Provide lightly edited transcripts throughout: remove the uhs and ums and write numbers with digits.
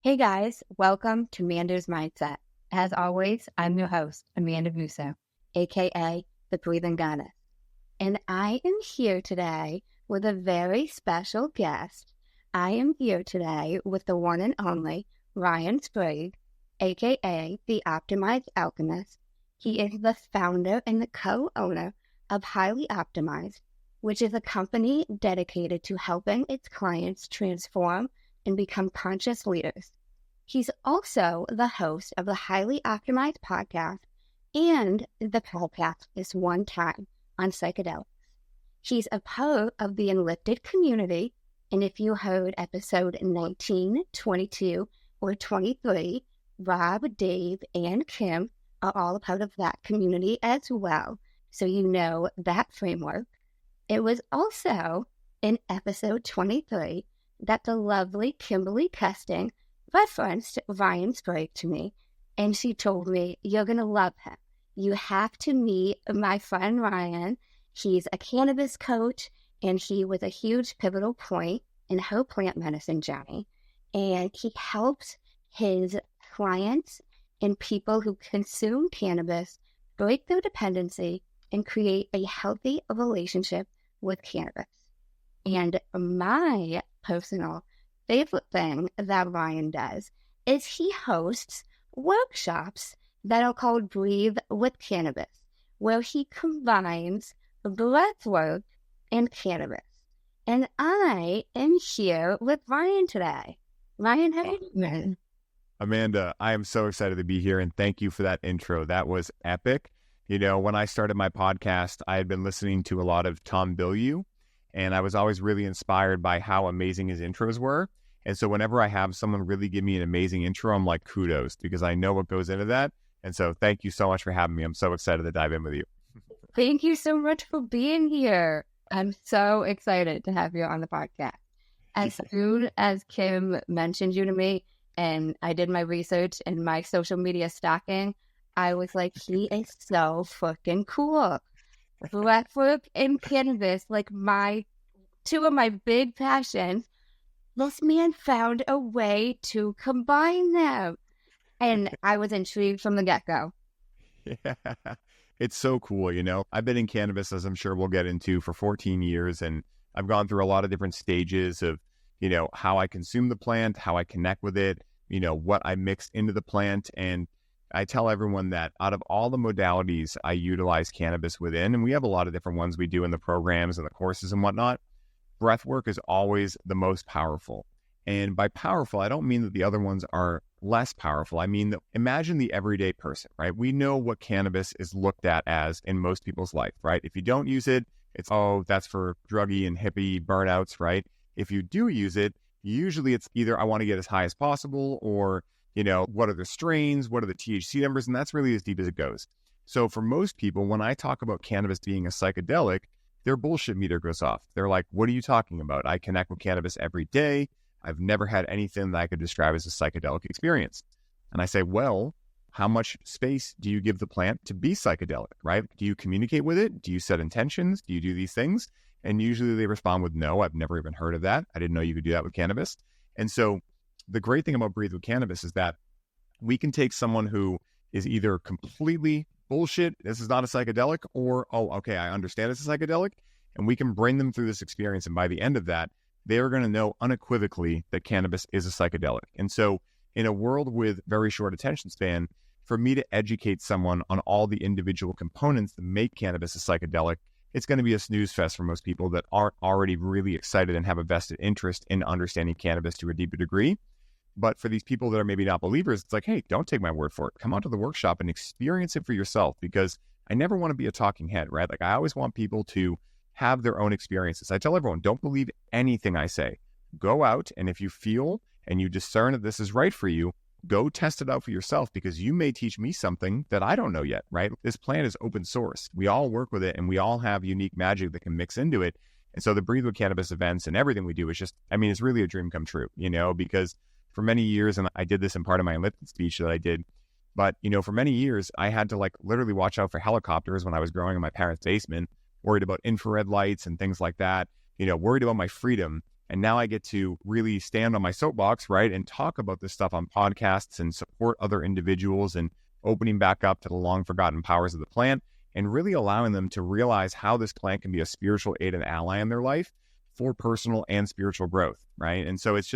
Hey guys, welcome to Amanda's Mindset. As always, I'm your host, Amanda Musso, aka the Breathing Goddess. And I am here today with a very special guest. I am here today with the one and only Ryan Sprague, aka the Optimized Alchemist. He is the founder and the co-owner of Highly Optimized, which is a company dedicated to helping its clients transform and become conscious leaders. He's also the host of the Highly Optimized podcast and the podcast This One Time on psychedelics. He's a part of the Enlifted community, and if you heard episode 19, 22, or 23, Rob, Dave, and Kim are all a part of that community as well, so you know that framework. It was also in episode 23 that the lovely Kimberly Custing referenced Ryan Sprague to me, and she told me, you're going to love him. You have to meet my friend Ryan. He's a cannabis coach, and he was a huge pivotal point in her plant medicine journey, and he helps his clients and people who consume cannabis break their dependency and create a healthy relationship with cannabis. And my personal favorite thing that Ryan does is he hosts workshops that are called Breathe with Cannabis, where he combines breathwork and cannabis. And I am here with Ryan today. Ryan, how are you doing? Amanda, I am so excited to be here, and thank you for that intro. That was epic. You know, when I started my podcast, I had been listening to a lot of Tom Bilyeu, and I was always really inspired by how amazing his intros were. And so whenever I have someone really give me an amazing intro, I'm like, kudos, because I know what goes into that. And so thank you so much for having me. I'm so excited to dive in with you. Thank you so much for being here. I'm so excited to have you on the podcast. As soon as Kim mentioned you to me and I did my research and my social media stalking, I was like, he is so fucking cool. Breathwork and cannabis, like two of my big passions. This man found a way to combine them. And I was intrigued from the get-go. Yeah, it's so cool, you know. I've been in cannabis, as I'm sure we'll get into, for 14 years, and I've gone through a lot of different stages of, you know, how I consume the plant, how I connect with it, you know, what I mix into the plant. And I tell everyone that out of all the modalities I utilize cannabis within, and we have a lot of different ones we do in the programs and the courses and whatnot, breathwork is always the most powerful. And by powerful, I don't mean that the other ones are less powerful. I mean, imagine the everyday person, right? We know what cannabis is looked at as in most people's life, right? If you don't use it, it's, oh, that's for druggy and hippie burnouts, right? If you do use it, usually it's either I want to get as high as possible, or, you know, what are the strains? What are the THC numbers? And that's really as deep as it goes. So for most people, when I talk about cannabis being a psychedelic, their bullshit meter goes off. They're like, what are you talking about? I connect with cannabis every day. I've never had anything that I could describe as a psychedelic experience. And I say, well, how much space do you give the plant to be psychedelic, right? Do you communicate with it? Do you set intentions? Do you do these things? And usually they respond with no. I've never even heard of that. I didn't know you could do that with cannabis. And so the great thing about Breathe with Cannabis is that we can take someone who is either completely bullshit, this is not a psychedelic, or, oh, okay, I understand it's a psychedelic, and we can bring them through this experience. And by the end of that, they're going to know unequivocally that cannabis is a psychedelic. And so in a world with very short attention span, for me to educate someone on all the individual components that make cannabis a psychedelic, it's going to be a snooze fest for most people that aren't already really excited and have a vested interest in understanding cannabis to a deeper degree. But for these people that are maybe not believers, it's like, hey, don't take my word for it. Come out to the workshop and experience it for yourself, because I never want to be a talking head, right? Like, I always want people to have their own experiences. I tell everyone, don't believe anything I say. Go out, and if you feel and you discern that this is right for you, go test it out for yourself, because you may teach me something that I don't know yet, right? This plant is open source. We all work with it, and we all have unique magic that can mix into it. And so the Breathe with Cannabis events and everything we do is just, I mean, it's really a dream come true, you know, because for many years, and I did this in part of my Enlifted speech that I did, but, you know, for many years, I had to like literally watch out for helicopters when I was growing in my parents' basement, worried about infrared lights and things like that, you know, worried about my freedom. And now I get to really stand on my soapbox, right, and talk about this stuff on podcasts and support other individuals and opening back up to the long forgotten powers of the plant and really allowing them to realize how this plant can be a spiritual aid and ally in their life for personal and spiritual growth, right? And so it's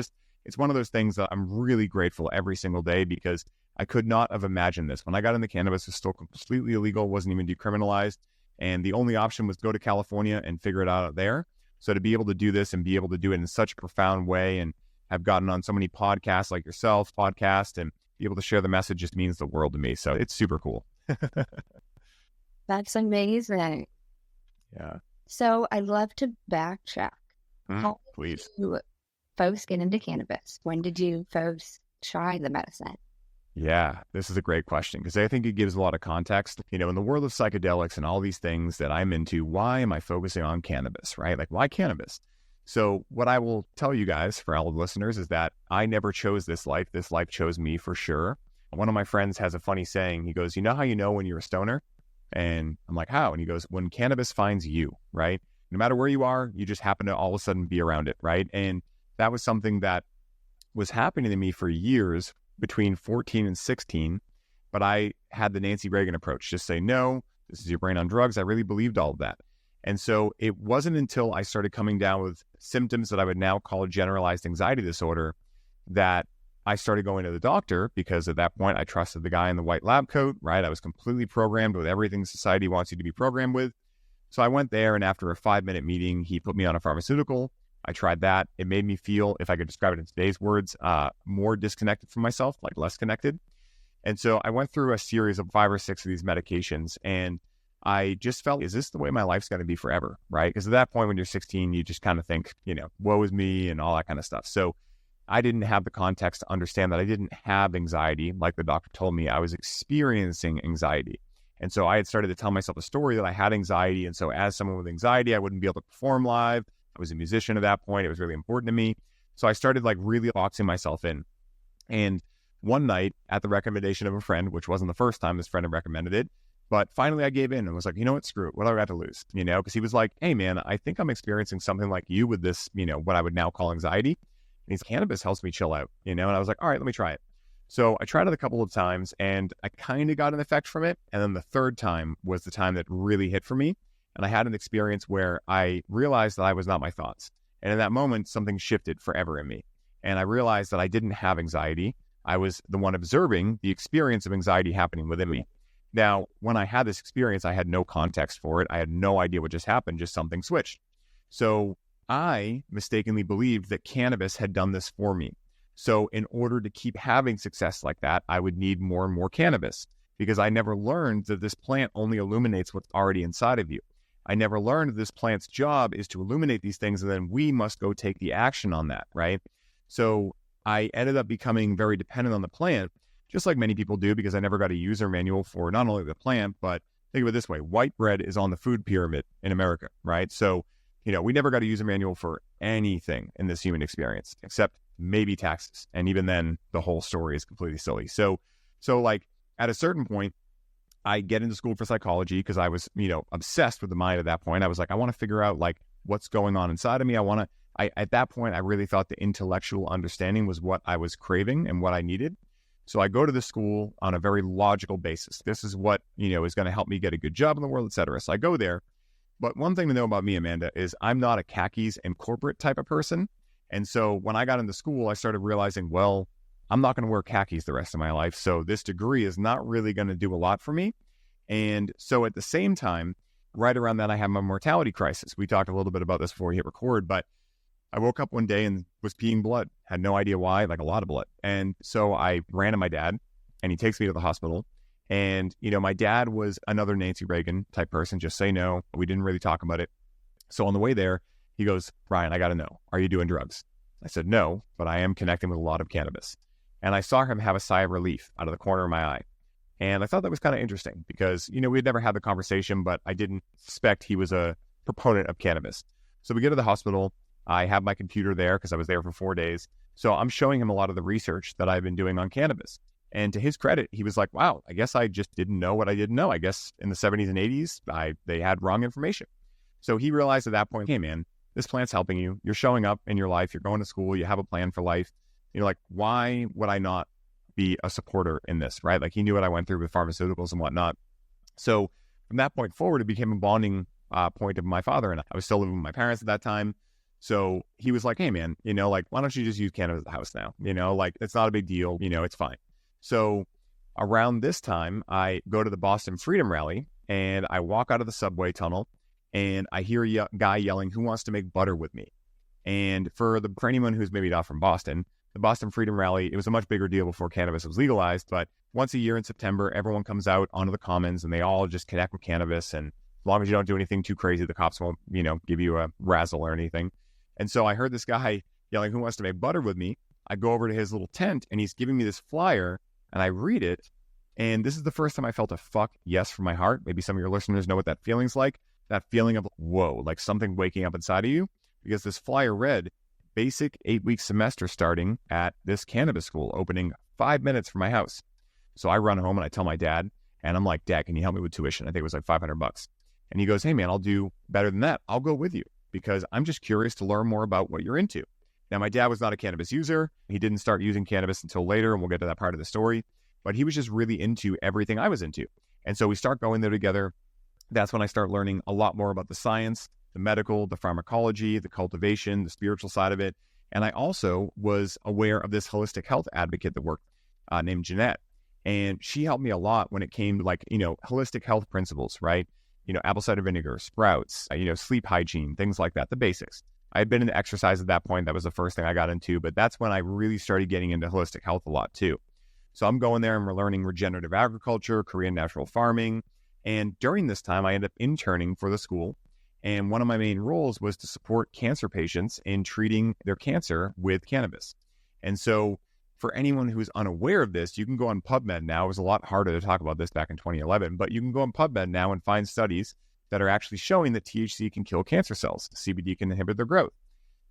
one of those things that I'm really grateful every single day, because I could not have imagined this. When I got into cannabis, it was still completely illegal, wasn't even decriminalized. And the only option was go to California and figure it out there. So to be able to do this and be able to do it in such a profound way, and have gotten on so many podcasts like yourself, and be able to share the message just means the world to me. So it's super cool. That's amazing. Yeah. So I'd love to backtrack. Please. How did you folks get into cannabis? When did you folks try the medicine? Yeah, this is a great question, because I think it gives a lot of context. In the world of psychedelics and all these things that I'm into, why am I focusing on cannabis, right? Like, why cannabis? So what I will tell you guys, for all the listeners, is that I never chose this life. This life chose me for sure. One of my friends has a funny saying. He goes, you know how you know when you're a stoner? And I'm like, how? And he goes, when cannabis finds you, right? No matter where you are, you just happen to all of a sudden be around it, right? And that was something that was happening to me for years between 14 and 16. But I had the Nancy Reagan approach, just say, no, this is your brain on drugs. I really believed all of that. And so it wasn't until I started coming down with symptoms that I would now call generalized anxiety disorder that I started going to the doctor, because at that point I trusted the guy in the white lab coat, right? I was completely programmed with everything society wants you to be programmed with. So I went there, and after a 5-minute meeting, he put me on a pharmaceutical. I tried that. It made me feel, if I could describe it in today's words, more disconnected from myself, like less connected. And so I went through a series of 5 or 6 of these medications, and I just felt, is this the way my life's going to be forever, right? Because at that point, when you're 16, you just kind of think, woe is me and all that kind of stuff. So I didn't have the context to understand that I didn't have anxiety like the doctor told me. I was experiencing anxiety. And so I had started to tell myself a story that I had anxiety. And so as someone with anxiety, I wouldn't be able to perform live. I was a musician at that point. It was really important to me. So I started really boxing myself in. And one night, at the recommendation of a friend, which wasn't the first time this friend had recommended it, but finally I gave in and was like, you know what, screw it. What do I got to lose? Because he was like, hey man, I think I'm experiencing something like you with this, what I would now call anxiety. And he's, cannabis helps me chill out, and I was like, all right, let me try it. So I tried it a couple of times, and I kind of got an effect from it. And then the third time was the time that really hit for me. And I had an experience where I realized that I was not my thoughts. And in that moment, something shifted forever in me. And I realized that I didn't have anxiety. I was the one observing the experience of anxiety happening within me. Now, when I had this experience, I had no context for it. I had no idea what just happened, just something switched. So I mistakenly believed that cannabis had done this for me. So in order to keep having success like that, I would need more and more cannabis, because I never learned that this plant only illuminates what's already inside of you. I never learned that this plant's job is to illuminate these things, and then we must go take the action on that, right? So I ended up becoming very dependent on the plant, just like many people do, because I never got a user manual for not only the plant, but think of it this way: white bread is on the food pyramid in America, right? So we never got a user manual for anything in this human experience, except maybe taxes. And even then, the whole story is completely silly. So at a certain point, I get into school for psychology because I was, obsessed with the mind at that point. I was like, I want to figure out what's going on inside of me. At that point, I really thought the intellectual understanding was what I was craving and what I needed. So I go to the school on a very logical basis. This is what, is going to help me get a good job in the world, et cetera. So I go there. But one thing to know about me, Amanda, is I'm not a khakis and corporate type of person. And so when I got into school, I started realizing, well, I'm not going to wear khakis the rest of my life. So this degree is not really going to do a lot for me. And so at the same time, right around that, I had my mortality crisis. We talked a little bit about this before we hit record, but I woke up one day and was peeing blood. Had no idea why, a lot of blood. And so I ran to my dad, and he takes me to the hospital. And, my dad was another Nancy Reagan type person, just say no. We didn't really talk about it. So on the way there, he goes, Ryan, I got to know, are you doing drugs? I said, no, but I am connecting with a lot of cannabis. And I saw him have a sigh of relief out of the corner of my eye. And I thought that was kind of interesting because, we had never had the conversation, but I didn't suspect he was a proponent of cannabis. So we get to the hospital. I have my computer there because I was there for 4 days. So I'm showing him a lot of the research that I've been doing on cannabis. And to his credit, he was like, wow, I guess I just didn't know what I didn't know. I guess in the 70s and 80s, they had wrong information. So he realized at that point, hey man, this plant's helping you. You're showing up in your life. You're going to school. You have a plan for life. You're like, why would I not be a supporter in this, right? Like he knew what I went through with pharmaceuticals and whatnot. So from that point forward, it became a bonding point of my father and I. Was still living with my parents at that time. So he was like, hey man, like, why don't you just use cannabis at the house now? Like it's not a big deal, it's fine. So around this time, I go to the Boston Freedom Rally and I walk out of the subway tunnel and I hear a guy yelling, who wants to make butter with me? And for anyone who's maybe not from Boston, the Boston Freedom Rally, it was a much bigger deal before cannabis was legalized, but once a year in September, everyone comes out onto the commons and they all just connect with cannabis. And as long as you don't do anything too crazy, the cops won't, give you a razzle or anything. And so I heard this guy yelling, who wants to make butter with me? I go over to his little tent and he's giving me this flyer and I read it. And this is the first time I felt a fuck yes from my heart. Maybe some of your listeners know what that feeling's like. That feeling of, whoa, like something waking up inside of you. Because this flyer read, basic 8-week semester starting at this cannabis school, opening 5 minutes from my house. So I run home and I tell my dad, and I'm like, Dad, can you help me with tuition? I think it was like $500. And he goes, hey man, I'll do better than that. I'll go with you because I'm just curious to learn more about what you're into. Now, my dad was not a cannabis user. He didn't start using cannabis until later, and we'll get to that part of the story. But he was just really into everything I was into. And so we start going there together. That's when I start learning a lot more about the science, the medical, the pharmacology, the cultivation, the spiritual side of it. And I also was aware of this holistic health advocate that worked named Jeanette. And she helped me a lot when it came to holistic health principles, right? Apple cider vinegar, sprouts, sleep hygiene, things like that, the basics. I had been into exercise at that point. That was the first thing I got into, but that's when I really started getting into holistic health a lot too. So I'm going there and we're learning regenerative agriculture, Korean natural farming. And during this time, I ended up interning for the school. And one of my main roles was to support cancer patients in treating their cancer with cannabis. And so for anyone who's unaware of this, you can go on PubMed now. It was a lot harder to talk about this back in 2011, but you can go on PubMed now and find studies that are actually showing that THC can kill cancer cells. CBD can inhibit their growth.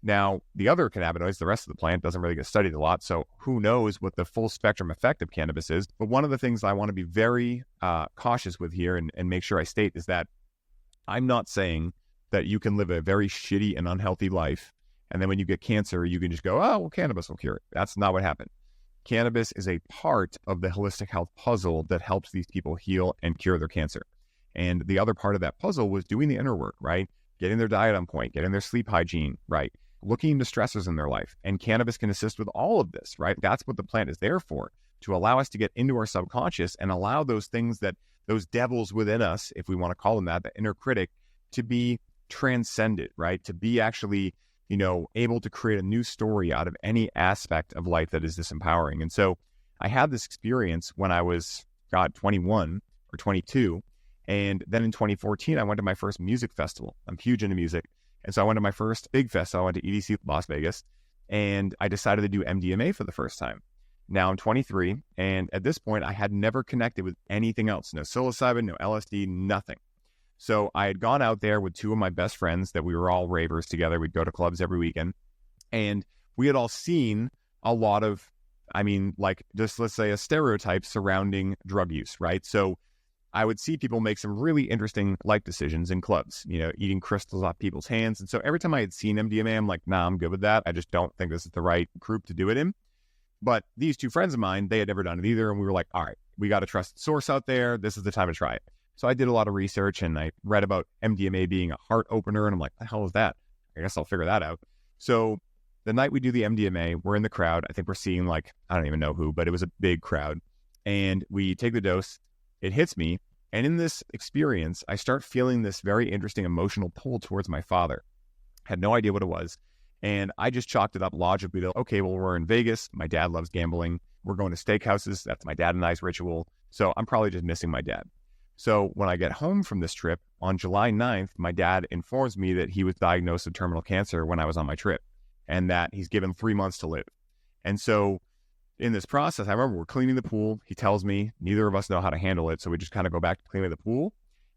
Now, the other cannabinoids, the rest of the plant, doesn't really get studied a lot, so who knows what the full spectrum effect of cannabis is. But one of the things I want to be very cautious with here and make sure I state is that I'm not saying that you can live a very shitty and unhealthy life, and then when you get cancer, you can just go, oh, well, cannabis will cure it. That's not what happened. Cannabis is a part of the holistic health puzzle that helps these people heal and cure their cancer. And the other part of that puzzle was doing the inner work, right? Getting their diet on point, getting their sleep hygiene right, looking into stressors in their life. And cannabis can assist with all of this, right? That's what the plant is there for, to allow us to get into our subconscious and allow those things those devils within us, if we want to call them that, the inner critic, to be transcended, right? To be actually, able to create a new story out of any aspect of life that is disempowering. And so I had this experience when I was, 21 or 22. And then in 2014, I went to my first music festival. I'm huge into music. And so I went to my first big festival. I went to EDC Las Vegas, and I decided to do MDMA for the first time. Now I'm 23, and at this point, I had never connected with anything else. No psilocybin, no LSD, nothing. So I had gone out there with two of my best friends that we were all ravers together. We'd go to clubs every weekend. And we had all seen a lot of, just let's say a stereotype surrounding drug use, right? So I would see people make some really interesting life decisions in clubs, eating crystals off people's hands. And so every time I had seen MDMA, I'm like, nah, I'm good with that. I just don't think this is the right group to do it in. But these two friends of mine, they had never done it either. And we were like, all right, we got a trusted source out there. This is the time to try it. So I did a lot of research and I read about MDMA being a heart opener. And I'm like, the hell is that? I guess I'll figure that out. So the night we do the MDMA, we're in the crowd. I think we're seeing I don't even know who, but it was a big crowd. And we take the dose. It hits me. And in this experience, I start feeling this very interesting emotional pull towards my father. Had no idea what it was. And I just chalked it up logically to, okay, well, we're in Vegas. My dad loves gambling. We're going to steakhouses. That's my dad and I's ritual. So I'm probably just missing my dad. So when I get home from this trip on July 9th, my dad informs me that he was diagnosed with terminal cancer when I was on my trip and that he's given 3 months to live. And so in this process, I remember we're cleaning the pool. He tells me neither of us know how to handle it. So we just kind of go back to cleaning the pool.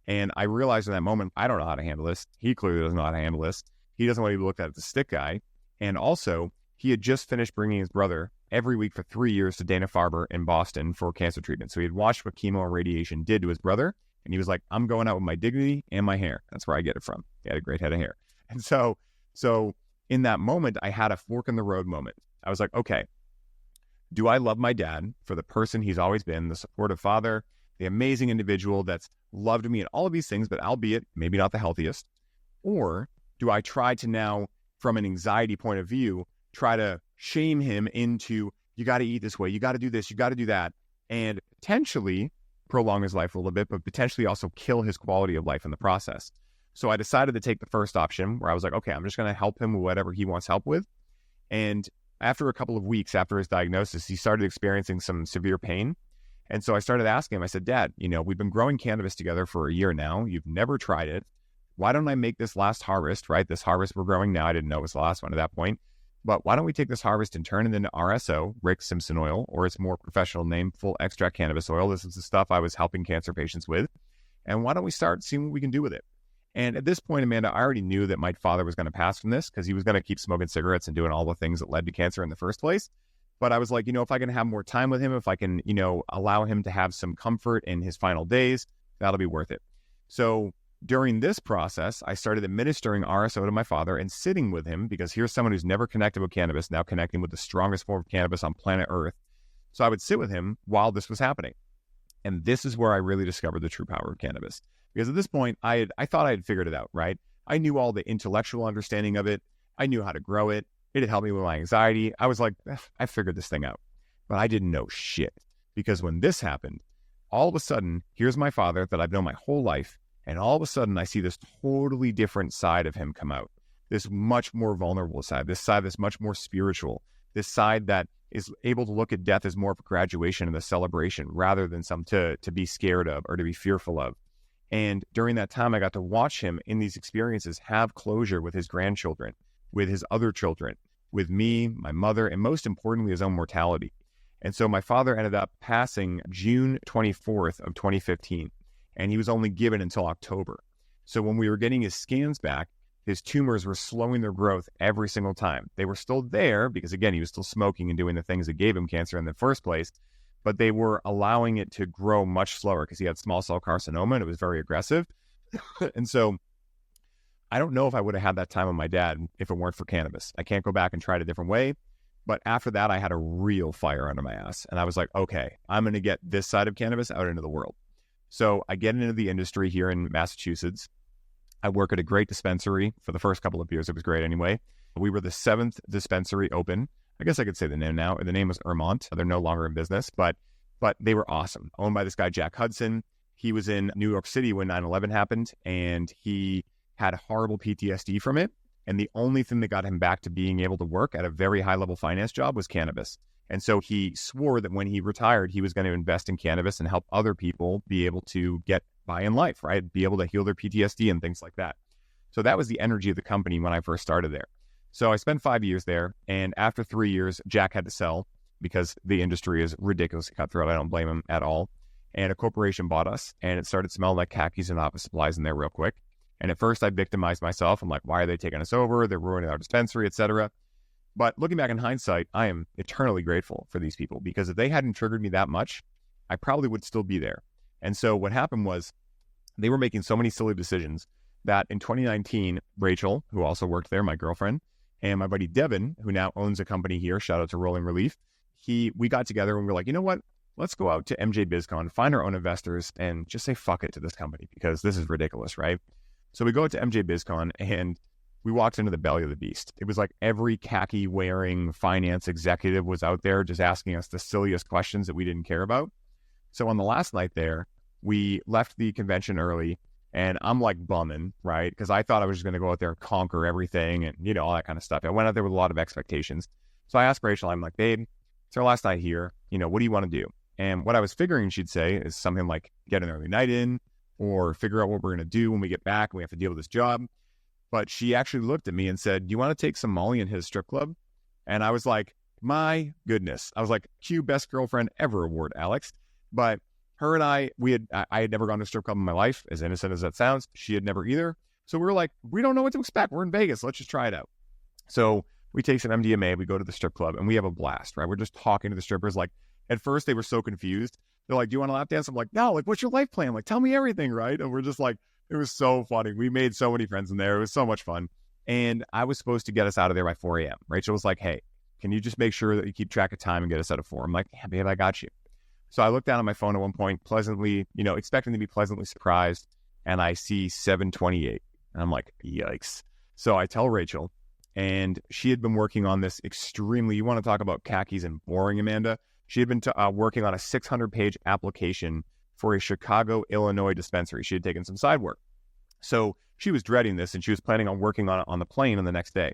And I realized in that moment, I don't know how to handle this. He clearly doesn't know how to handle this. He doesn't want to be looked at as a stick guy. And also, he had just finished bringing his brother every week for 3 years to Dana-Farber in Boston for cancer treatment. So he had watched what chemo and radiation did to his brother. And he was like, I'm going out with my dignity and my hair. That's where I get it from. He had a great head of hair. And so So in that moment, I had a fork in the road moment. I was like, okay, do I love my dad for the person he's always been, the supportive father, the amazing individual that's loved me and all of these things, but albeit maybe not the healthiest? Or do I try to now, from an anxiety point of view, try to shame him into, you got to eat this way, you got to do this, you got to do that, and potentially prolong his life a little bit, but potentially also kill his quality of life in the process? So I decided to take the first option, where I was like, okay, I'm just going to help him with whatever he wants help with. And after a couple of weeks after his diagnosis, he started experiencing some severe pain. And so I started asking him, I said, Dad, we've been growing cannabis together for a year now. You've never tried it. Why don't I make this last harvest, right? This harvest we're growing now, I didn't know it was the last one at that point. But why don't we take this harvest and turn it into RSO, Rick Simpson oil, or its more professional name, full extract cannabis oil. This is the stuff I was helping cancer patients with. And why don't we start seeing what we can do with it? And at this point, Amanda, I already knew that my father was going to pass from this because he was going to keep smoking cigarettes and doing all the things that led to cancer in the first place. But I was like, if I can have more time with him, if I can, allow him to have some comfort in his final days, that'll be worth it. So during this process, I started administering RSO to my father and sitting with him, because here's someone who's never connected with cannabis, now connecting with the strongest form of cannabis on planet Earth. So I would sit with him while this was happening. And this is where I really discovered the true power of cannabis. Because at this point, I thought I had figured it out, right? I knew all the intellectual understanding of it. I knew how to grow it. It had helped me with my anxiety. I was like, I figured this thing out. But I didn't know shit. Because when this happened, all of a sudden, here's my father that I've known my whole life. And all of a sudden, I see this totally different side of him come out. This much more vulnerable side. This side that's much more spiritual. This side that is able to look at death as more of a graduation and a celebration rather than something to be scared of or to be fearful of. And during that time, I got to watch him in these experiences have closure with his grandchildren, with his other children, with me, my mother, and most importantly, his own mortality. And so my father ended up passing June 24th of 2015, and he was only given until October. So when we were getting his scans back, his tumors were slowing their growth every single time. They were still there because, again, he was still smoking and doing the things that gave him cancer in the first place, but they were allowing it to grow much slower because he had small cell carcinoma and it was very aggressive. And so I don't know if I would have had that time with my dad if it weren't for cannabis. I can't go back and try it a different way. But after that, I had a real fire under my ass. And I was like, okay, I'm going to get this side of cannabis out into the world. So I get into the industry here in Massachusetts. I work at a great dispensary for the first couple of years. It was great anyway. We were the 7th dispensary open. I guess I could say the name now. The name was Ermont. They're no longer in business, but they were awesome. Owned by this guy, Jack Hudson. He was in New York City when 9/11 happened, and he had horrible PTSD from it. And the only thing that got him back to being able to work at a very high-level finance job was cannabis. And so he swore that when he retired, he was going to invest in cannabis and help other people be able to get by in life, right? Be able to heal their PTSD and things like that. So that was the energy of the company when I first started there. So I spent 5 years there, and after 3 years, Jack had to sell because the industry is ridiculously cutthroat. I don't blame him at all. And a corporation bought us, and it started smelling like khakis and office supplies in there real quick. And at first, I victimized myself. I'm like, why are they taking us over? They're ruining our dispensary, etc. But looking back in hindsight, I am eternally grateful for these people, because if they hadn't triggered me that much, I probably would still be there. And so what happened was they were making so many silly decisions that in 2019, Rachel, who also worked there, my girlfriend, and my buddy Devin, who now owns a company here, shout out to Rolling Relief, we got together and we were like, you know what? Let's go out to MJ BizCon, find our own investors, and just say fuck it to this company because this is ridiculous, right? So we go out to MJ BizCon and we walked into the belly of the beast. It was like every khaki-wearing finance executive was out there just asking us the silliest questions that we didn't care about. So on the last night there, we left the convention early, and I'm like bumming, right? Because I thought I was just going to go out there and conquer everything and, all that kind of stuff. I went out there with a lot of expectations. So I asked Rachel, I'm like, babe, it's our last night here. What do you want to do? And what I was figuring she'd say is something like get an early night in or figure out what we're going to do when we get back and we have to deal with this job. But she actually looked at me and said, do you want to take some Molly and his strip club? And I was like, my goodness. I was like, Q Best Girlfriend Ever award, Alex. But her and I had never gone to a strip club in my life, as innocent as that sounds. She had never either. So we were like, we don't know what to expect. We're in Vegas. Let's just try it out. So we take some MDMA, we go to the strip club, and we have a blast, right? We're just talking to the strippers. Like, at first they were so confused. They're like, do you want to lap dance? I'm like, no, like, what's your life plan? Like, tell me everything, right? And we're just like, it was so funny. We made so many friends in there. It was so much fun. And I was supposed to get us out of there by 4 a.m. Rachel was like, hey, can you just make sure that you keep track of time and get us out of 4? I'm like, yeah, babe, I got you. So I looked down at my phone at one point, pleasantly, expecting to be pleasantly surprised. And I see 7:28. And I'm like, yikes. So I tell Rachel, and she had been working on this extremely, you want to talk about khakis and boring, Amanda? She had been working on a 600-page application for a Chicago, Illinois dispensary. She had taken some side work. So she was dreading this, and she was planning on working on it on the plane on the next day.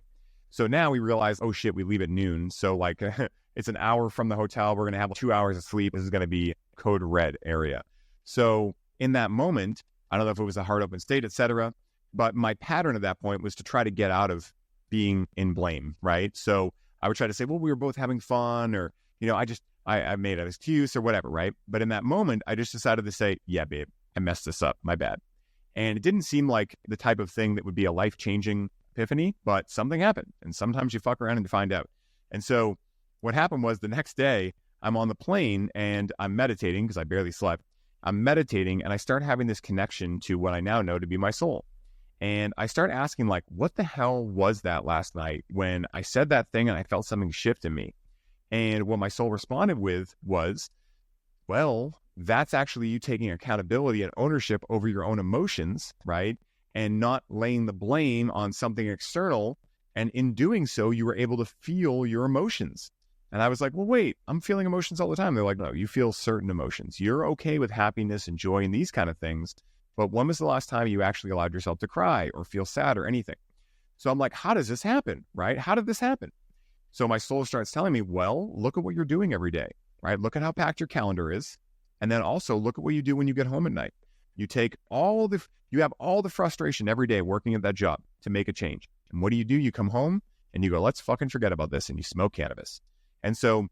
So now we realize, oh shit, we leave at noon. So like it's an hour from the hotel. We're going to have 2 hours of sleep. This is going to be code red area. So in that moment, I don't know if it was a heart open state, etc. But my pattern at that point was to try to get out of being in blame, right? So I would try to say, well, we were both having fun, or, I made an excuse or whatever, right? But in that moment, I just decided to say, yeah, babe, I messed this up. My bad. And it didn't seem like the type of thing that would be a life-changing epiphany, but something happened. And sometimes you fuck around and find out. And so what happened was the next day, I'm on the plane and I'm meditating because I barely slept. I'm meditating and I start having this connection to what I now know to be my soul. And I start asking, like, what the hell was that last night when I said that thing and I felt something shift in me? And what my soul responded with was, well, that's actually you taking accountability and ownership over your own emotions, right? And not laying the blame on something external. And in doing so, you were able to feel your emotions. And I was like, well, wait, I'm feeling emotions all the time. They're like, no, you feel certain emotions. You're okay with happiness and joy and these kind of things. But when was the last time you actually allowed yourself to cry or feel sad or anything? So I'm like, how does this happen, right? How did this happen? So my soul starts telling me, well, look at what you're doing every day, right? Look at how packed your calendar is. And then also look at what you do when you get home at night. You have all the frustration every day working at that job to make a change. And what do? You come home and you go, let's fucking forget about this. And you smoke cannabis. And so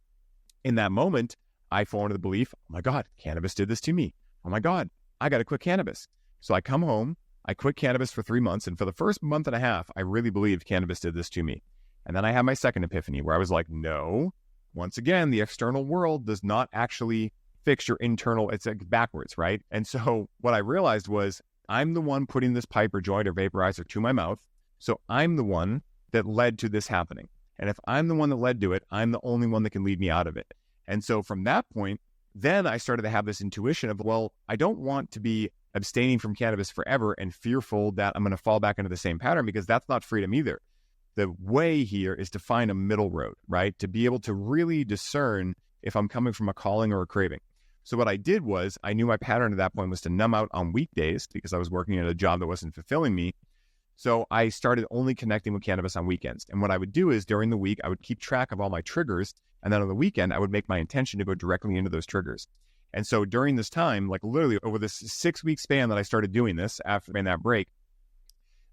in that moment, I fall into the belief, oh my God, cannabis did this to me. Oh my God, I got to quit cannabis. So I come home, I quit cannabis for 3 months. And for the first month and a half, I really believed cannabis did this to me. And then I had my second epiphany where I was like, no, once again, the external world does not actually fix your internal, it's like backwards, right? And so what I realized was I'm the one putting this pipe or joint or vaporizer to my mouth. So I'm the one that led to this happening. And if I'm the one that led to it, I'm the only one that can lead me out of it. And so from that point, then I started to have this intuition of, well, I don't want to be abstaining from cannabis forever and fearful that I'm going to fall back into the same pattern, because that's not freedom either. The way here is to find a middle road, right? To be able to really discern if I'm coming from a calling or a craving. So what I did was I knew my pattern at that point was to numb out on weekdays because I was working at a job that wasn't fulfilling me. So I started only connecting with cannabis on weekends. And what I would do is during the week, I would keep track of all my triggers. And then on the weekend, I would make my intention to go directly into those triggers. And so during this time, like literally over this 6-week span that I started doing this after that break,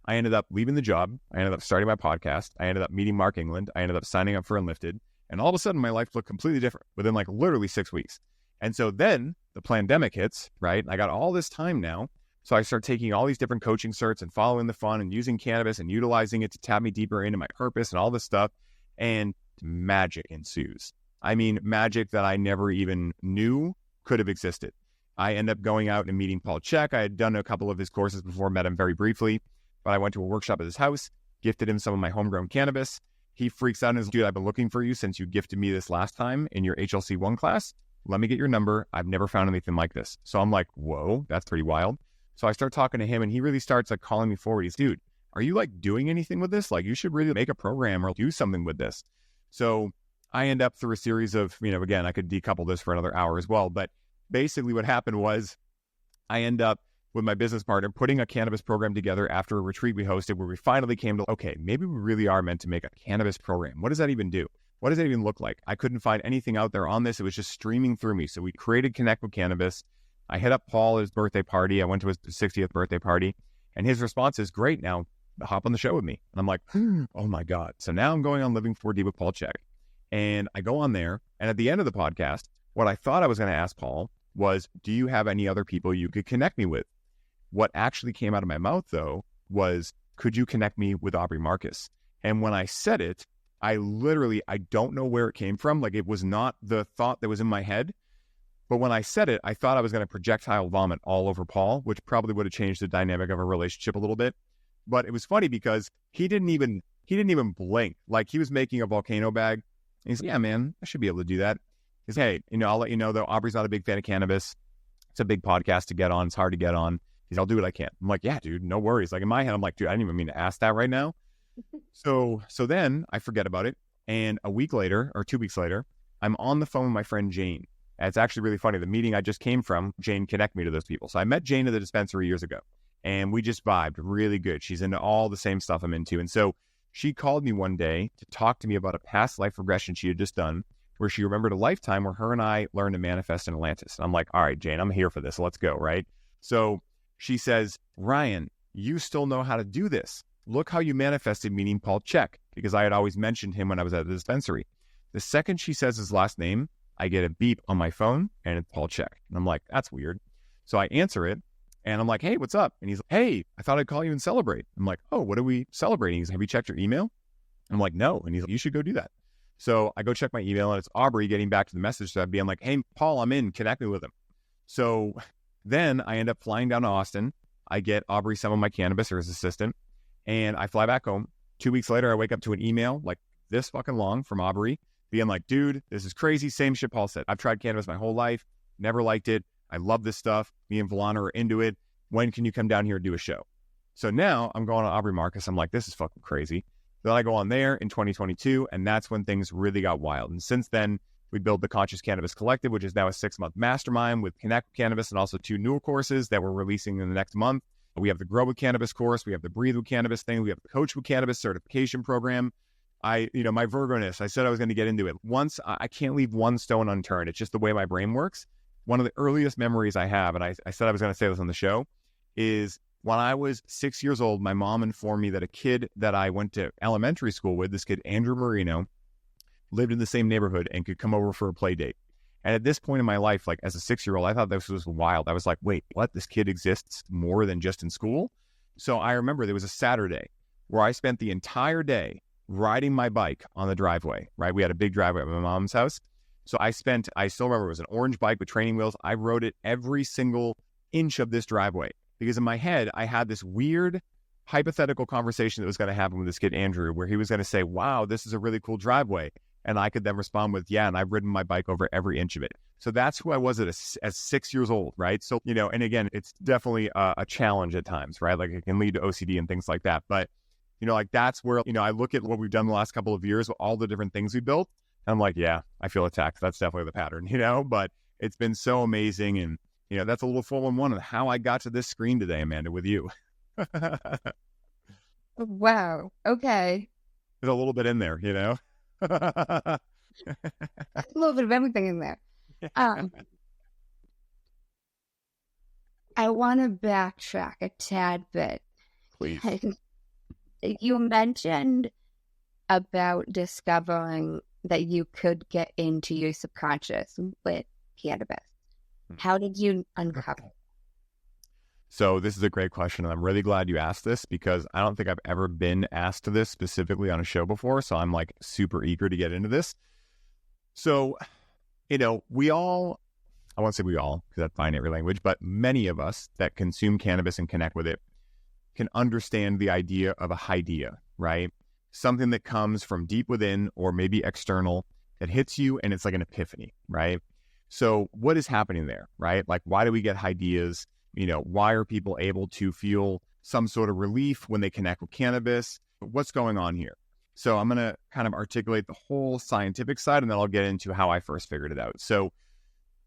I ended up leaving the job. I ended up starting my podcast. I ended up meeting Mark England. I ended up signing up for Unlifted. And all of a sudden, my life looked completely different within like literally 6 weeks. And so then the pandemic hits, right? I got all this time now. So I start taking all these different coaching certs and following the fun and using cannabis and utilizing it to tap me deeper into my purpose and all this stuff. And magic ensues. I mean, magic that I never even knew could have existed. I end up going out and meeting Paul Chek. I had done a couple of his courses before, met him very briefly, but I went to a workshop at his house, gifted him some of my homegrown cannabis. He freaks out and is, dude, I've been looking for you since you gifted me this last time in your HLC1 class. Let me get your number. I've never found anything like this. So I'm like, whoa, that's pretty wild. So I start talking to him and he really starts like calling me forward. He's, dude, are you like doing anything with this? Like you should really make a program or do something with this. So I end up through a series of, again, I could decouple this for another hour as well. But basically what happened was I end up with my business partner putting a cannabis program together after a retreat we hosted where we finally came to, okay, maybe we really are meant to make a cannabis program. What does that even do? What does it even look like? I couldn't find anything out there on this. It was just streaming through me. So we created Connect with Cannabis. I hit up Paul at his birthday party. I went to his 60th birthday party. And his response is, great, now hop on the show with me. And I'm like, oh my God. So now I'm going on Living 4D with Paul Chek. And I go on there. And at the end of the podcast, what I thought I was going to ask Paul was, do you have any other people you could connect me with? What actually came out of my mouth, though, was, could you connect me with Aubrey Marcus? And when I said it, I don't know where it came from. Like it was not the thought that was in my head. But when I said it, I thought I was going to projectile vomit all over Paul, which probably would have changed the dynamic of a relationship a little bit. But it was funny because he didn't even blink. Like, he was making a volcano bag. And he's like, yeah, man, I should be able to do that. He's, hey, I'll let you know though, Aubrey's not a big fan of cannabis. It's a big podcast to get on. It's hard to get on. He's, I'll do what I can. I'm like, yeah, dude, no worries. Like, in my head, I'm like, dude, I didn't even mean to ask that right now. So then I forget about it. And a week later or 2 weeks later, I'm on the phone with my friend Jane. And it's actually really funny. The meeting I just came from, Jane connected me to those people. So I met Jane at the dispensary years ago, and we just vibed really good. She's into all the same stuff I'm into. And so she called me one day to talk to me about a past life regression she had just done, where she remembered a lifetime where her and I learned to manifest in Atlantis. And I'm like, all right, Jane, I'm here for this. Let's go, right? So she says, Ryan, you still know how to do this. Look how you manifested meeting Paul Check, because I had always mentioned him when I was at the dispensary. The second she says his last name, I get a beep on my phone, and it's Paul Check. And I'm like, that's weird. So I answer it, and I'm like, hey, what's up? And he's like, hey, I thought I'd call you and celebrate. I'm like, oh, what are we celebrating? He's like, have you checked your email? I'm like, no. And he's like, you should go do that. So I go check my email, and it's Aubrey getting back to the message thread being like, hey, Paul, I'm in. Connect me with him. So then I end up flying down to Austin. I get Aubrey some of my cannabis, or his assistant, and I fly back home. 2 weeks later, I wake up to an email like this fucking long from Aubrey being like, dude, this is crazy. Same shit Paul said. I've tried cannabis my whole life. Never liked it. I love this stuff. Me and Volana are into it. When can you come down here and do a show? So now I'm going to Aubrey Marcus. I'm like, this is fucking crazy. Then I go on there in 2022, and that's when things really got wild. And since then, we built the Conscious Cannabis Collective, which is now a 6-month mastermind with Connect with Cannabis, and also 2 newer courses that we're releasing in the next month. We have the Grow with Cannabis course. We have the Breathe with Cannabis thing. We have the Coach with Cannabis certification program. My Virgo-ness, I said I was going to get into it. Once, I can't leave one stone unturned. It's just the way my brain works. One of the earliest memories I have, and I said I was going to say this on the show, is when I was 6 years old, my mom informed me that a kid that I went to elementary school with, this kid, Andrew Marino, lived in the same neighborhood and could come over for a play date. And at this point in my life, like as a 6-year-old, I thought this was wild. I was like, wait, what? This kid exists more than just in school? So I remember there was a Saturday where I spent the entire day riding my bike on the driveway, right? We had a big driveway at my mom's house. So I still remember it was an orange bike with training wheels. I rode it every single inch of this driveway because in my head, I had this weird hypothetical conversation that was going to happen with this kid, Andrew, where he was going to say, wow, this is a really cool driveway. And I could then respond with, yeah, and I've ridden my bike over every inch of it. So that's who I was as 6 years old, right? So, and again, it's definitely a challenge at times, right? Like it can lead to OCD and things like that. But, like that's where, I look at what we've done the last couple of years with all the different things we built. And I'm like, yeah, I feel attacked. That's definitely the pattern, but it's been so amazing. And, that's a little 411 on how I got to this screen today, Amanda, with you. Wow. Okay. There's a little bit in there, A little bit of everything in there. I want to backtrack a tad bit. Please. You mentioned about discovering that you could get into your subconscious with cannabis. How did you uncover? So this is a great question, and I'm really glad you asked this because I don't think I've ever been asked this specifically on a show before, so I'm like super eager to get into this. So, we all, I won't say we all, because that's binary language, but many of us that consume cannabis and connect with it can understand the idea of a idea, right? Something that comes from deep within or maybe external that hits you and it's like an epiphany, right? So what is happening there, right? Like, why do we get ideas? Why are people able to feel some sort of relief when they connect with cannabis? What's going on here? So I'm going to kind of articulate the whole scientific side, and then I'll get into how I first figured it out. So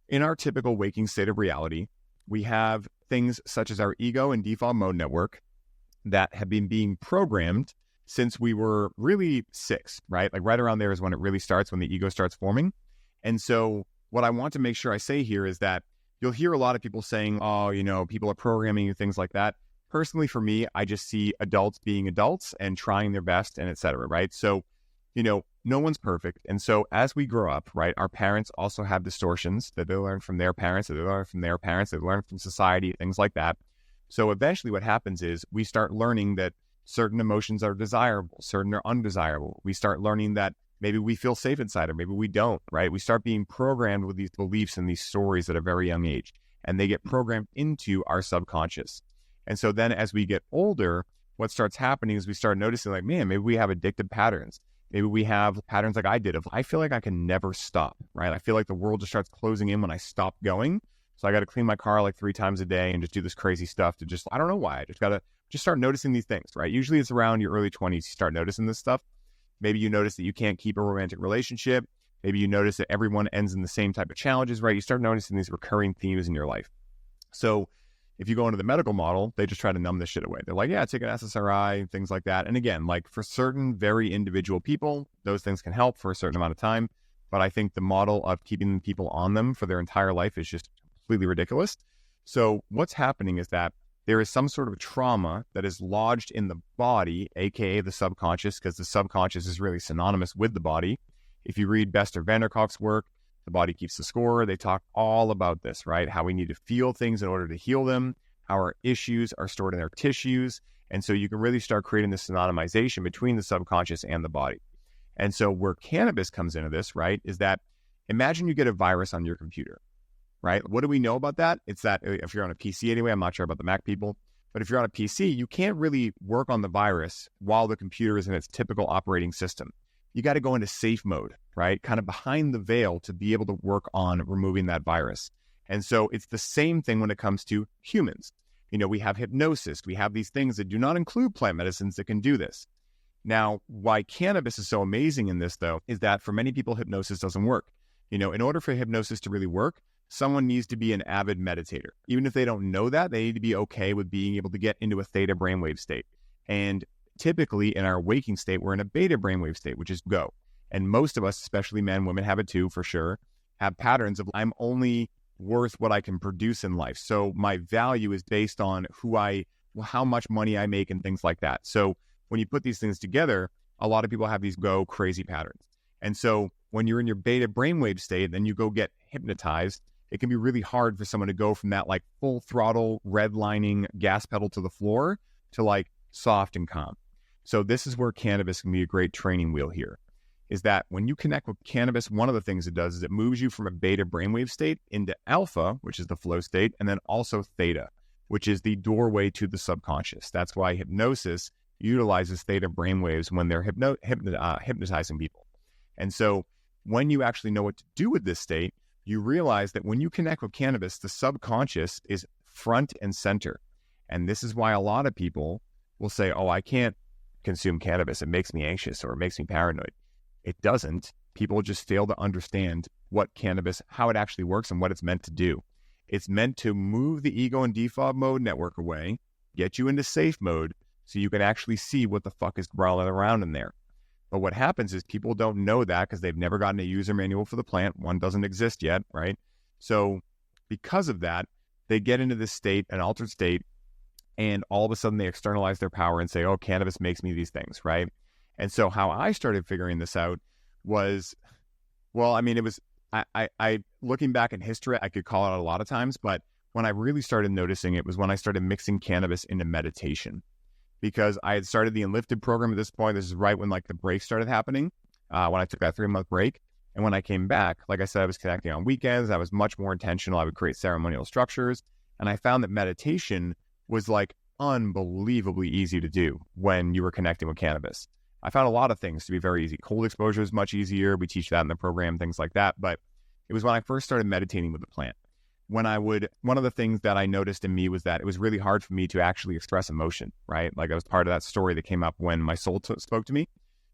in our typical waking state of reality, we have things such as our ego and default mode network that have been being programmed since we were really 6, right? Like right around there is when it really starts, when the ego starts forming. And so what I want to make sure I say here is that you'll hear a lot of people saying, oh, people are programming you, things like that. Personally, for me, I just see adults being adults and trying their best and et cetera, right? So, no one's perfect. And so as we grow up, right, our parents also have distortions that they learn from their parents, that they learn from their parents, that they learn from society, things like that. So eventually what happens is we start learning that certain emotions are desirable, certain are undesirable. We start learning that maybe we feel safe inside or maybe we don't, right? We start being programmed with these beliefs and these stories at a very young age, and they get programmed into our subconscious. And so then as we get older, what starts happening is we start noticing like, man, maybe we have addictive patterns. Maybe we have patterns like I did of, I feel like I can never stop, right? I feel like the world just starts closing in when I stop going. So I got to clean my car like 3 times a day and just do this crazy stuff to just, I don't know why. I just got to just start noticing these things, right? Usually it's around your early 20s, you start noticing this stuff. Maybe you notice that you can't keep a romantic relationship. Maybe you notice that everyone ends in the same type of challenges, right? You start noticing these recurring themes in your life. So if you go into the medical model, they just try to numb this shit away. They're like, yeah, take an SSRI, things like that. And again, like for certain very individual people, those things can help for a certain amount of time. But I think the model of keeping people on them for their entire life is just completely ridiculous. So what's happening is that there is some sort of trauma that is lodged in the body, aka the subconscious, because the subconscious is really synonymous with the body. If you read Bester Vanderkolk's work, The Body Keeps the Score, they talk all about this, right? How we need to feel things in order to heal them, how our issues are stored in our tissues. And so you can really start creating this synonymization between the subconscious and the body. And so where cannabis comes into this, right, is that imagine you get a virus on your computer, right? What do we know about that? It's that if you're on a PC anyway, I'm not sure about the Mac people, but if you're on a PC, you can't really work on the virus while the computer is in its typical operating system. You got to go into safe mode, right? Kind of behind the veil to be able to work on removing that virus. And so it's the same thing when it comes to humans. You know, we have hypnosis. We have these things that do not include plant medicines that can do this. Now, why cannabis is so amazing in this, though, is that for many people, hypnosis doesn't work. You know, in order for hypnosis to really work, someone needs to be an avid meditator. Even if they don't know that, they need to be okay with being able to get into a theta brainwave state. And typically in our waking state, we're in a beta brainwave state, which is go. And most of us, especially men, women have it too, for sure, have patterns of I'm only worth what I can produce in life. So my value is based on how much money I make and things like that. So when you put these things together, a lot of people have these go crazy patterns. And so when you're in your beta brainwave state, then you go get hypnotized, it can be really hard for someone to go from that like full throttle, redlining gas pedal to the floor to like soft and calm. So this is where cannabis can be a great training wheel here, is that when you connect with cannabis, one of the things it does is it moves you from a beta brainwave state into alpha, which is the flow state, and then also theta, which is the doorway to the subconscious. That's why hypnosis utilizes theta brainwaves when they're hypnotizing people. And so when you actually know what to do with this state, you realize that when you connect with cannabis, the subconscious is front and center. And this is why a lot of people will say, oh, I can't consume cannabis. It makes me anxious or it makes me paranoid. It doesn't. People just fail to understand what cannabis, how it actually works and what it's meant to do. It's meant to move the ego and default mode network away, get you into safe mode so you can actually see what the fuck is crawling around in there. But what happens is people don't know that because they've never gotten a user manual for the plant. One doesn't exist yet, right? So because of that, they get into this state, an altered state, and all of a sudden they externalize their power and say, oh, cannabis makes me these things, right? And so how I started figuring this out was, well, I mean, it was, I looking back in history, I could call it out a lot of times, but when I really started noticing it was when I started mixing cannabis into meditation. Because I had started the Enlifted program at this point. This is right when like the break started happening, when I took that 3-month break. And when I came back, like I said, I was connecting on weekends. I was much more intentional. I would create ceremonial structures. And I found that meditation was like unbelievably easy to do when you were connecting with cannabis. I found a lot of things to be very easy. Cold exposure is much easier. We teach that in the program, things like that. But it was when I first started meditating with the plant. One of the things that I noticed in me was that it was really hard for me to actually express emotion, right? Like I was part of that story that came up when my soul spoke to me.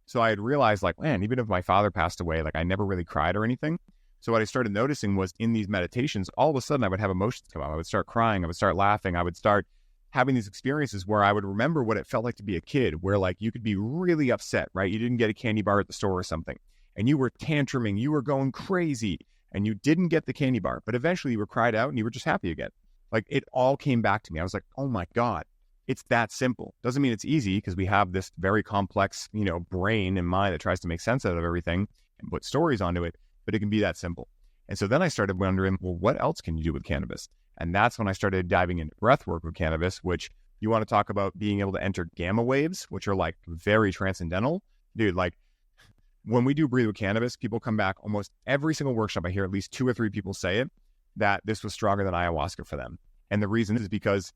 So I had realized like, man, even if my father passed away, like I never really cried or anything. So what I started noticing was in these meditations, all of a sudden I would have emotions come up. I would start crying. I would start laughing. I would start having these experiences where I would remember what it felt like to be a kid, where like you could be really upset, right? You didn't get a candy bar at the store or something, and you were tantruming, you were going crazy, and you didn't get the candy bar, but eventually you were cried out and you were just happy again. Like it all came back to me. I was like, oh my God, it's that simple. Doesn't mean it's easy because we have this very complex, brain and mind that tries to make sense out of everything and put stories onto it, but it can be that simple. And so then I started wondering, well, what else can you do with cannabis? And that's when I started diving into breathwork with cannabis, which you want to talk about being able to enter gamma waves, which are like very transcendental. Dude, like when we do breathe with cannabis, people come back almost every single workshop. I hear at least 2 or 3 people say it, that this was stronger than ayahuasca for them. And the reason is because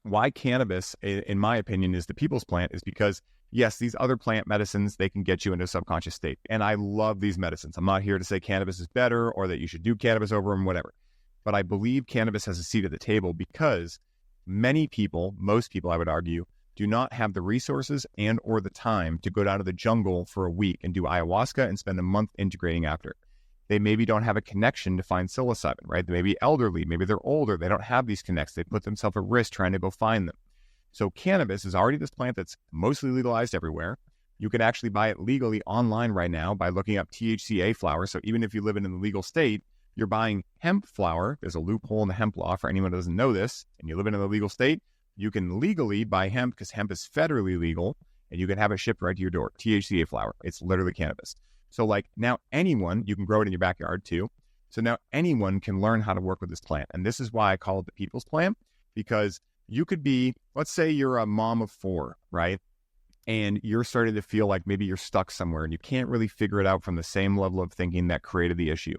why cannabis, in my opinion, is the people's plant is because, yes, these other plant medicines, they can get you into a subconscious state. And I love these medicines. I'm not here to say cannabis is better or that you should do cannabis over them, whatever. But I believe cannabis has a seat at the table because many people, most people, I would argue, do not have the resources and or the time to go down to the jungle for a week and do ayahuasca and spend a month integrating after. They maybe don't have a connection to find psilocybin, right? They may be elderly, maybe they're older, they don't have these connects. They put themselves at risk trying to go find them. So cannabis is already this plant that's mostly legalized everywhere. You can actually buy it legally online right now by looking up THCA flower. So even if you live in an illegal state, you're buying hemp flower. There's a loophole in the hemp law for anyone who doesn't know this, and you live in an illegal state, you can legally buy hemp because hemp is federally legal, and you can have it shipped right to your door. THCA flower. It's literally cannabis. So like now anyone, you can grow it in your backyard too. So now anyone can learn how to work with this plant. And this is why I call it the people's plant, because you could be, let's say you're a mom of 4, right? And you're starting to feel like maybe you're stuck somewhere and you can't really figure it out from the same level of thinking that created the issue.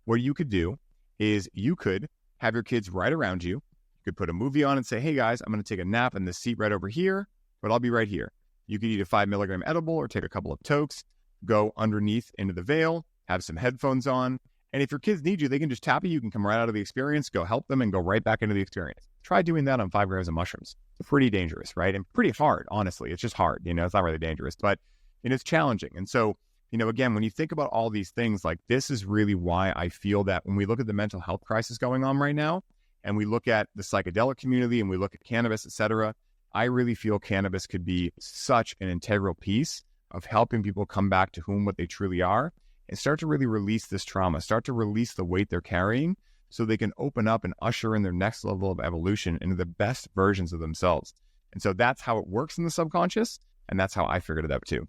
What you could do is you could have your kids right around you. You could put a movie on and say, hey guys, I'm going to take a nap in this seat right over here, but I'll be right here. You could eat a 5 milligram edible or take a couple of tokes, go underneath into the veil, have some headphones on. And if your kids need you, they can just tap you. You can come right out of the experience, go help them and go right back into the experience. Try doing that on 5 grams of mushrooms. It's pretty dangerous, right? And pretty hard, honestly. It's just hard. It's not really dangerous, but it's challenging. And so, again, when you think about all these things, like this is really why I feel that when we look at the mental health crisis going on right now, and we look at the psychedelic community and we look at cannabis, et cetera, I really feel cannabis could be such an integral piece of helping people come back to what they truly are and start to really release this trauma, start to release the weight they're carrying so they can open up and usher in their next level of evolution into the best versions of themselves. And so that's how it works in the subconscious. And that's how I figured it out too.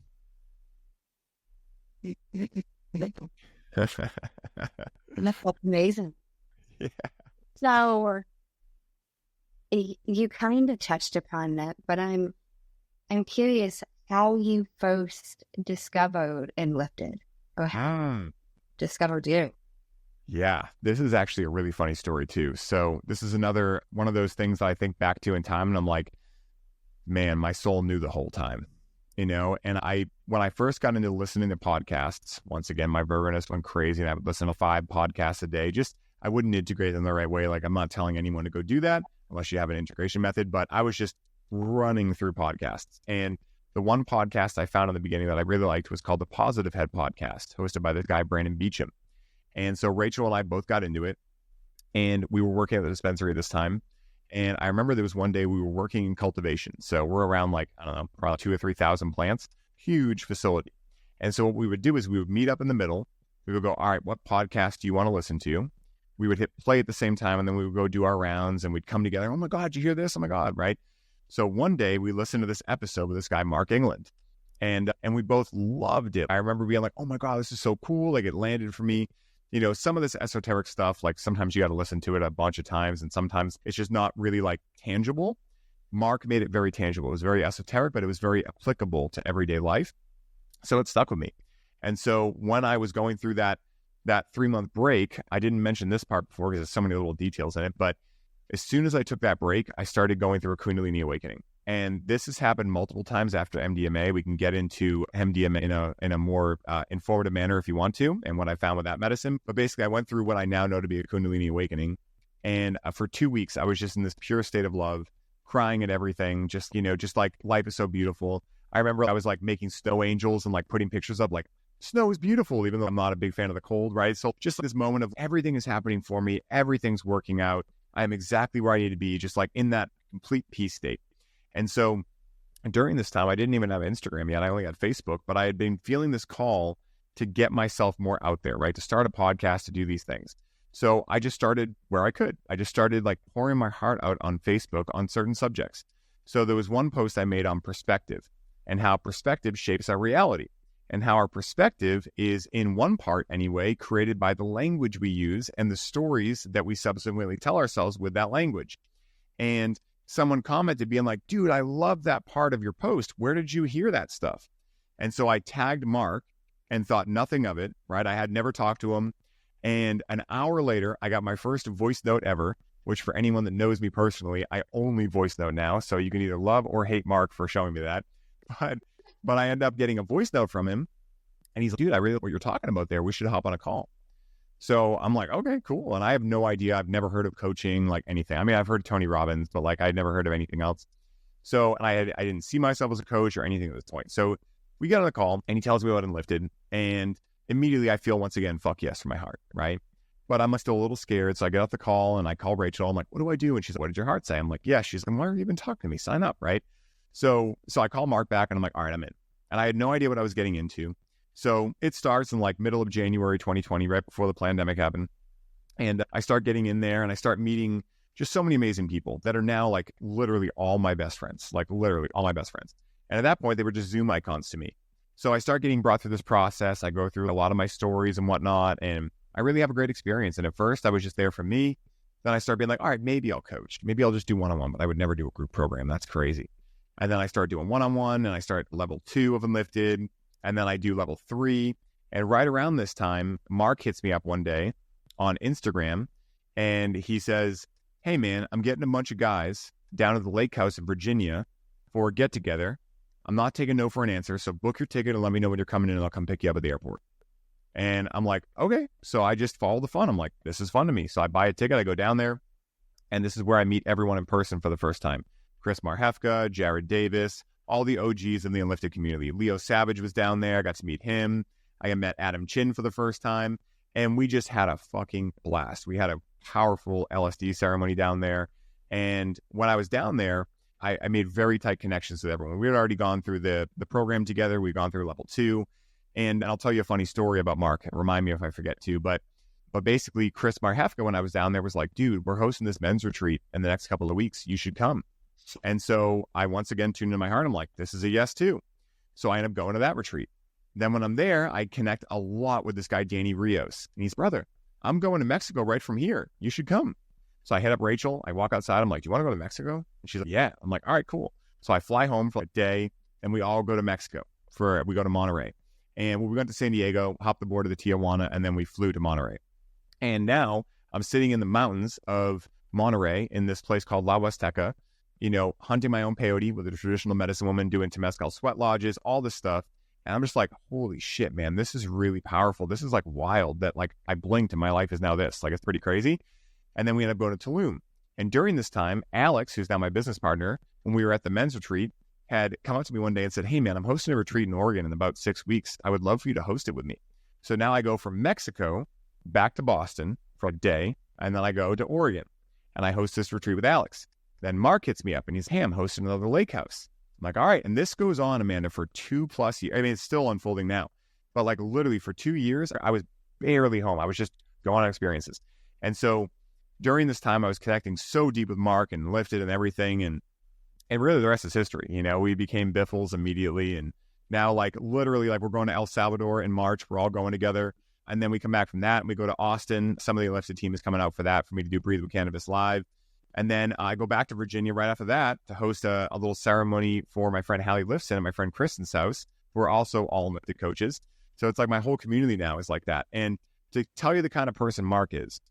That's amazing. Yeah. So you kind of touched upon that, but I'm curious how you first discovered and lifted, or how discovered you. Yeah, this is actually a really funny story too. So this is another one of those things that I think back to in time, and I'm like, man, my soul knew the whole time, And when I first got into listening to podcasts, once again, my vergoness went crazy, and I would listen to 5 podcasts a day. I wouldn't integrate them the right way. Like, I'm not telling anyone to go do that unless you have an integration method, but I was just running through podcasts. And the one podcast I found in the beginning that I really liked was called the Positive Head Podcast, hosted by this guy, Brandon Beecham. And so Rachel and I both got into it, and we were working at the dispensary at this time. And I remember there was one day we were working in cultivation. So we're around probably 2,000 or 3,000 plants, huge facility. And so what we would do is we would meet up in the middle. We would go, all right, what podcast do you want to listen to? We would hit play at the same time, and then we would go do our rounds, and we'd come together. Oh my God, did you hear this? Oh my God, right? So one day we listened to this episode with this guy, Mark England, and we both loved it. I remember being like, oh my God, this is so cool. Like, it landed for me. Some of this esoteric stuff, like sometimes you got to listen to it a bunch of times, and sometimes it's just not really like tangible. Mark made it very tangible. It was very esoteric, but it was very applicable to everyday life. So it stuck with me. And so when I was going through that 3-month break, I didn't mention this part before because there's so many little details in it, but as soon as I took that break, I started going through a Kundalini awakening. And this has happened multiple times after MDMA. We can get into MDMA in a more informative manner if you want to, and what I found with that medicine. But basically, I went through what I now know to be a Kundalini awakening. And for 2 weeks, I was just in this pure state of love, crying at everything, just like life is so beautiful. I remember I was like making snow angels and like putting pictures up like, snow is beautiful, even though I'm not a big fan of the cold, right? So just this moment of everything is happening for me. Everything's working out. I'm exactly where I need to be, just like in that complete peace state. And so during this time, I didn't even have Instagram yet. I only had Facebook, but I had been feeling this call to get myself more out there, right? To start a podcast, to do these things. So I just started where I could. I just started like pouring my heart out on Facebook on certain subjects. So there was one post I made on perspective and how perspective shapes our reality, and how our perspective is, in one part anyway, created by the language we use and the stories that we subsequently tell ourselves with that language. And someone commented being like, dude, I love that part of your post. Where did you hear that stuff? And so I tagged Mark and thought nothing of it, right? I had never talked to him. And an hour later, I got my first voice note ever which for anyone that knows me personally, I only voice note now. So you can either love or hate Mark for showing me that. But I end up getting a voice note from him, and he's like, dude, I really like what you're talking about there. We should hop on a call. So I'm like, okay, cool. And I have no idea. I've never heard of coaching, like anything. I mean, I've heard of Tony Robbins, but like I'd never heard of anything else. So, and I didn't see myself as a coach or anything at this point. So we get on the call and he tells me about Enlifted, and immediately I feel once again, fuck yes from my heart, right? But I'm still a little scared. So I get off the call and I call Rachel. I'm like, what do I do? And she's like, what did your heart say? I'm like, yeah. She's like, why are you even talking to me? Sign up, right? So I call Mark back and I'm like, all right, I'm in. And I had no idea what I was getting into. So it starts in like middle of January 2020, right before the pandemic happened. And I start getting in there and I start meeting just so many amazing people that are now like literally all my best friends, like literally all my best friends. And at that point, they were just Zoom icons to me. So I start getting brought through this process. I go through a lot of my stories and whatnot, and I really have a great experience. And at first I was just there for me. Then I started being like, all right, maybe I'll coach. Maybe I'll just do one-on-one, but I would never do a group program. That's crazy. And then I start doing one-on-one and I start level 2 of Enlifted. And then I do level 3. And right around this time, Mark hits me up one day on Instagram and he says, hey man, I'm getting a bunch of guys down at the lake house in Virginia for a get together. I'm not taking no for an answer. So book your ticket and let me know when you're coming in and I'll come pick you up at the airport. And I'm like, okay. So I just follow the fun. I'm like, this is fun to me. So I buy a ticket, I go down there, and this is where I meet everyone in person for the first time. Chris Marhefka, Jared Davis, all the OGs in the Enlifted community. Leo Savage was down there. I got to meet him. I met Adam Chin for the first time. And we just had a fucking blast. We had a powerful LSD ceremony down there. And when I was down there, I made very tight connections with everyone. We had already gone through the program together. We'd gone through level 2. And I'll tell you a funny story about Mark. Remind me if I forget to. But basically, Chris Marhefka, when I was down there, was like, dude, we're hosting this men's retreat in the next couple of weeks. You should come. And so I once again tuned in my heart. I'm like, this is a yes too. So I end up going to that retreat. Then when I'm there, I connect a lot with this guy, Danny Rios. And he's, brother, I'm going to Mexico right from here. You should come. So I hit up Rachel. I walk outside. I'm like, do you want to go to Mexico? And she's like, yeah. I'm like, all right, cool. So I fly home for a day and we all go to Mexico. We go to Monterrey. And we went to San Diego, hopped the board to the Tijuana, and then we flew to Monterrey. And now I'm sitting in the mountains of Monterrey in this place called La Huasteca, hunting my own peyote with a traditional medicine woman, doing Temescal sweat lodges, all this stuff. And I'm just like, holy shit, man, this is really powerful. This is like wild that like I blinked and my life is now this. Like, it's pretty crazy. And then we ended up going to Tulum. And during this time, Alex, who's now my business partner, when we were at the men's retreat, had come up to me one day and said, hey man, I'm hosting a retreat in Oregon in about 6 weeks. I would love for you to host it with me. So now I go from Mexico back to Boston for a day. And then I go to Oregon and I host this retreat with Alex. Then Mark hits me up and he's, hey, I'm hosting another lake house. I'm like, all right. And this goes on, Amanda, for 2+ years. I mean, it's still unfolding now, but like literally for 2 years, I was barely home. I was just going on experiences. And so during this time, I was connecting so deep with Mark and Lifted and everything. And really the rest is history. We became Biffles immediately. And now like literally like we're going to El Salvador in March. We're all going together. And then we come back from that and we go to Austin. Some of the Lifted team is coming out for that, for me to do Breathe with Cannabis live. And then I go back to Virginia right after that to host a little ceremony for my friend Hallie Lifson and my friend Kristen's house, who are also all Lifted coaches. So it's like my whole community now is like that. And to tell you the kind of person Mark is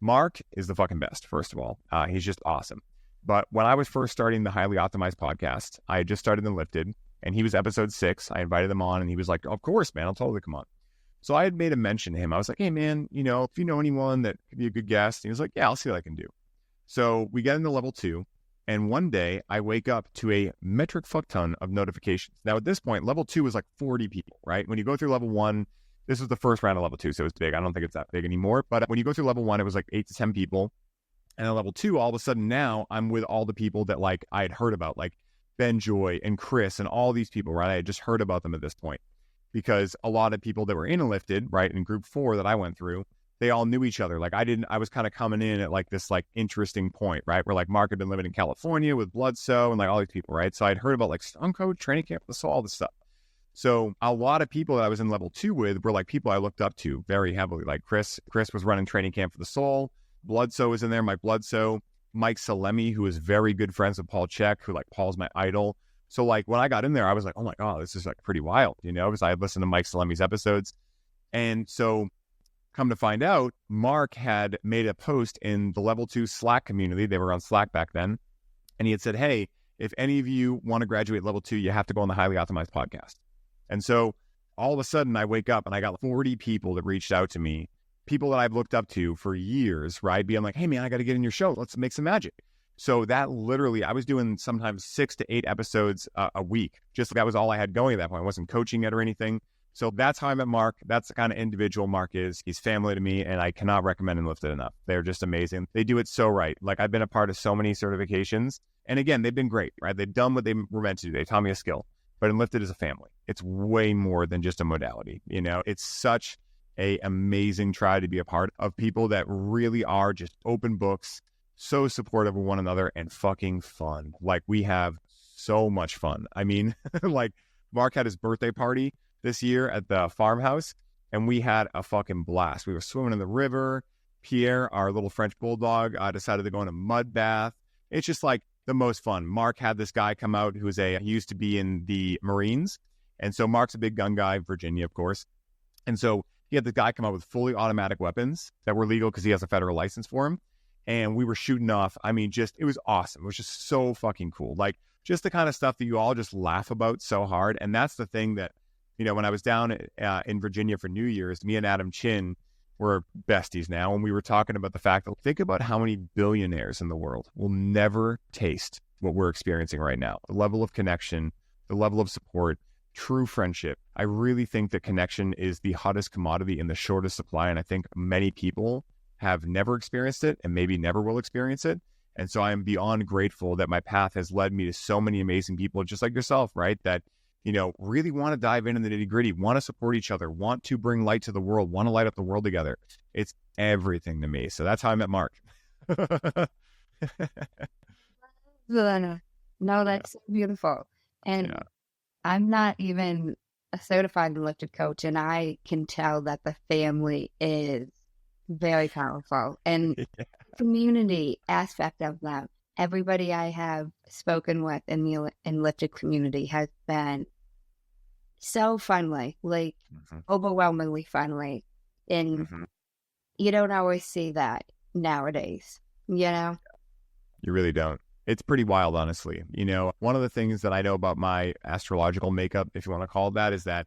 the fucking best, first of all. He's just awesome. But when I was first starting the Highly Optimized podcast, I had just started the Lifted, and he was episode 6. I invited him on, and he was like, of course, man, I'll totally come on. So I had made a mention to him. I was like, hey, man, if you know anyone that could be a good guest. And he was like, yeah, I'll see what I can do. So we get into level 2, and one day I wake up to a metric fuck ton of notifications. Now, at this point, level 2 was like 40 people, right? When you go through level 1, this was the first round of level 2, so it's big. I don't think it's that big anymore. But when you go through level 1, it was like 8 to 10 people. And then level 2, all of a sudden now I'm with all the people that like I had heard about, like Ben Joy and Chris and all these people, right? I had just heard about them at this point because a lot of people that were in Lifted, right, in group 4 that I went through, they all knew each other. Like I was kind of coming in at like this like interesting point, right? Where like Mark had been living in California with Bloodso and like all these people, right? So I'd heard about like Stone Coach, Training Camp for the Soul, all this stuff. So a lot of people that I was in level 2 with were like people I looked up to very heavily. Like Chris was running Training Camp for the Soul. Bloodso was in there, Mike Bloodso. Mike Salemi, who is very good friends with Paul Chek, who like Paul's my idol. So like when I got in there, I was like, oh my God, this is like pretty wild, because I had listened to Mike Salemi's episodes. And so come to find out, Mark had made a post in the Level 2 Slack community. They were on Slack back then. And he had said, hey, if any of you want to graduate Level 2, you have to go on the Highly Optimized podcast. And so all of a sudden I wake up and I got 40 people that reached out to me, people that I've looked up to for years, right? Being like, hey man, I got to get in your show. Let's make some magic. So that literally, I was doing sometimes 6 to 8 episodes a week. Just that was all I had going at that point. I wasn't coaching it or anything. So that's how I met Mark. That's the kind of individual Mark is. He's family to me, and I cannot recommend Enlifted enough. They're just amazing. They do it so right. Like, I've been a part of so many certifications, and again, they've been great, right? They've done what they were meant to do. They taught me a skill, but Enlifted is a family. It's way more than just a modality. You know, it's such a amazing try to be a part of people that really are just open books, so supportive of one another, and fucking fun. Like, we have so much fun. I mean, like, Mark had his birthday party this year at the farmhouse, and we had a fucking blast. We were swimming in the river. Pierre, our little French bulldog, decided to go in a mud bath. It's just like the most fun. Mark had this guy come out he used to be in the Marines. And so Mark's a big gun guy, Virginia, of course. And so he had the guy come out with fully automatic weapons that were legal because he has a federal license for them. And we were shooting off. I mean, it was awesome. It was just so fucking cool. Like, just the kind of stuff that you all just laugh about so hard. And that's the thing that, you know, when I was down in Virginia for New Year's, me and Adam Chin were besties now. And we were talking about the fact that, think about how many billionaires in the world will never taste what we're experiencing right now. The level of connection, the level of support, true friendship. I really think that connection is the hottest commodity in the shortest supply. And I think many people have never experienced it and maybe never will experience it. And so I am beyond grateful that my path has led me to so many amazing people just like yourself, right? That, you know, really want to dive into the nitty gritty, want to support each other, want to bring light to the world, want to light up the world together. It's everything to me. So that's how I met Mark. No, that's beautiful. And Yeah. I'm not even a certified Enlifted coach, and I can tell that the family is very powerful. And Yeah. community aspect of them, everybody I have spoken with in the Enlifted community has been so friendly, like overwhelmingly friendly. And you don't always see that nowadays, you know? You really don't. It's pretty wild, honestly. You know, one of the things that I know about my astrological makeup, if you want to call it that, is that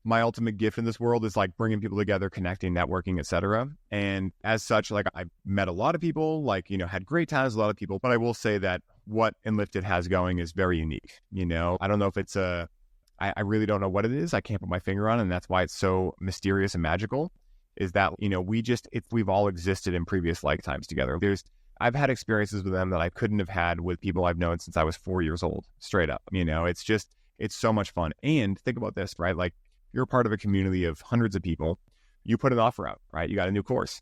my ultimate gift in this world is like bringing people together, connecting, networking, etc. And as such, like, I've met a lot of people, like, you know, had great times with a lot of people, but I will say that what Enlifted has going is very unique. You know, I don't know if it's I really don't know what it is. I can't put my finger on it, and that's why it's so mysterious and magical, is that, you know, we've all existed in previous lifetimes together. I've had experiences with them that I couldn't have had with people I've known since I was 4 years old, straight up. You know, it's so much fun. And think about this, right? Like, you're a part of a community of hundreds of people. You put an offer out, right? You got a new course.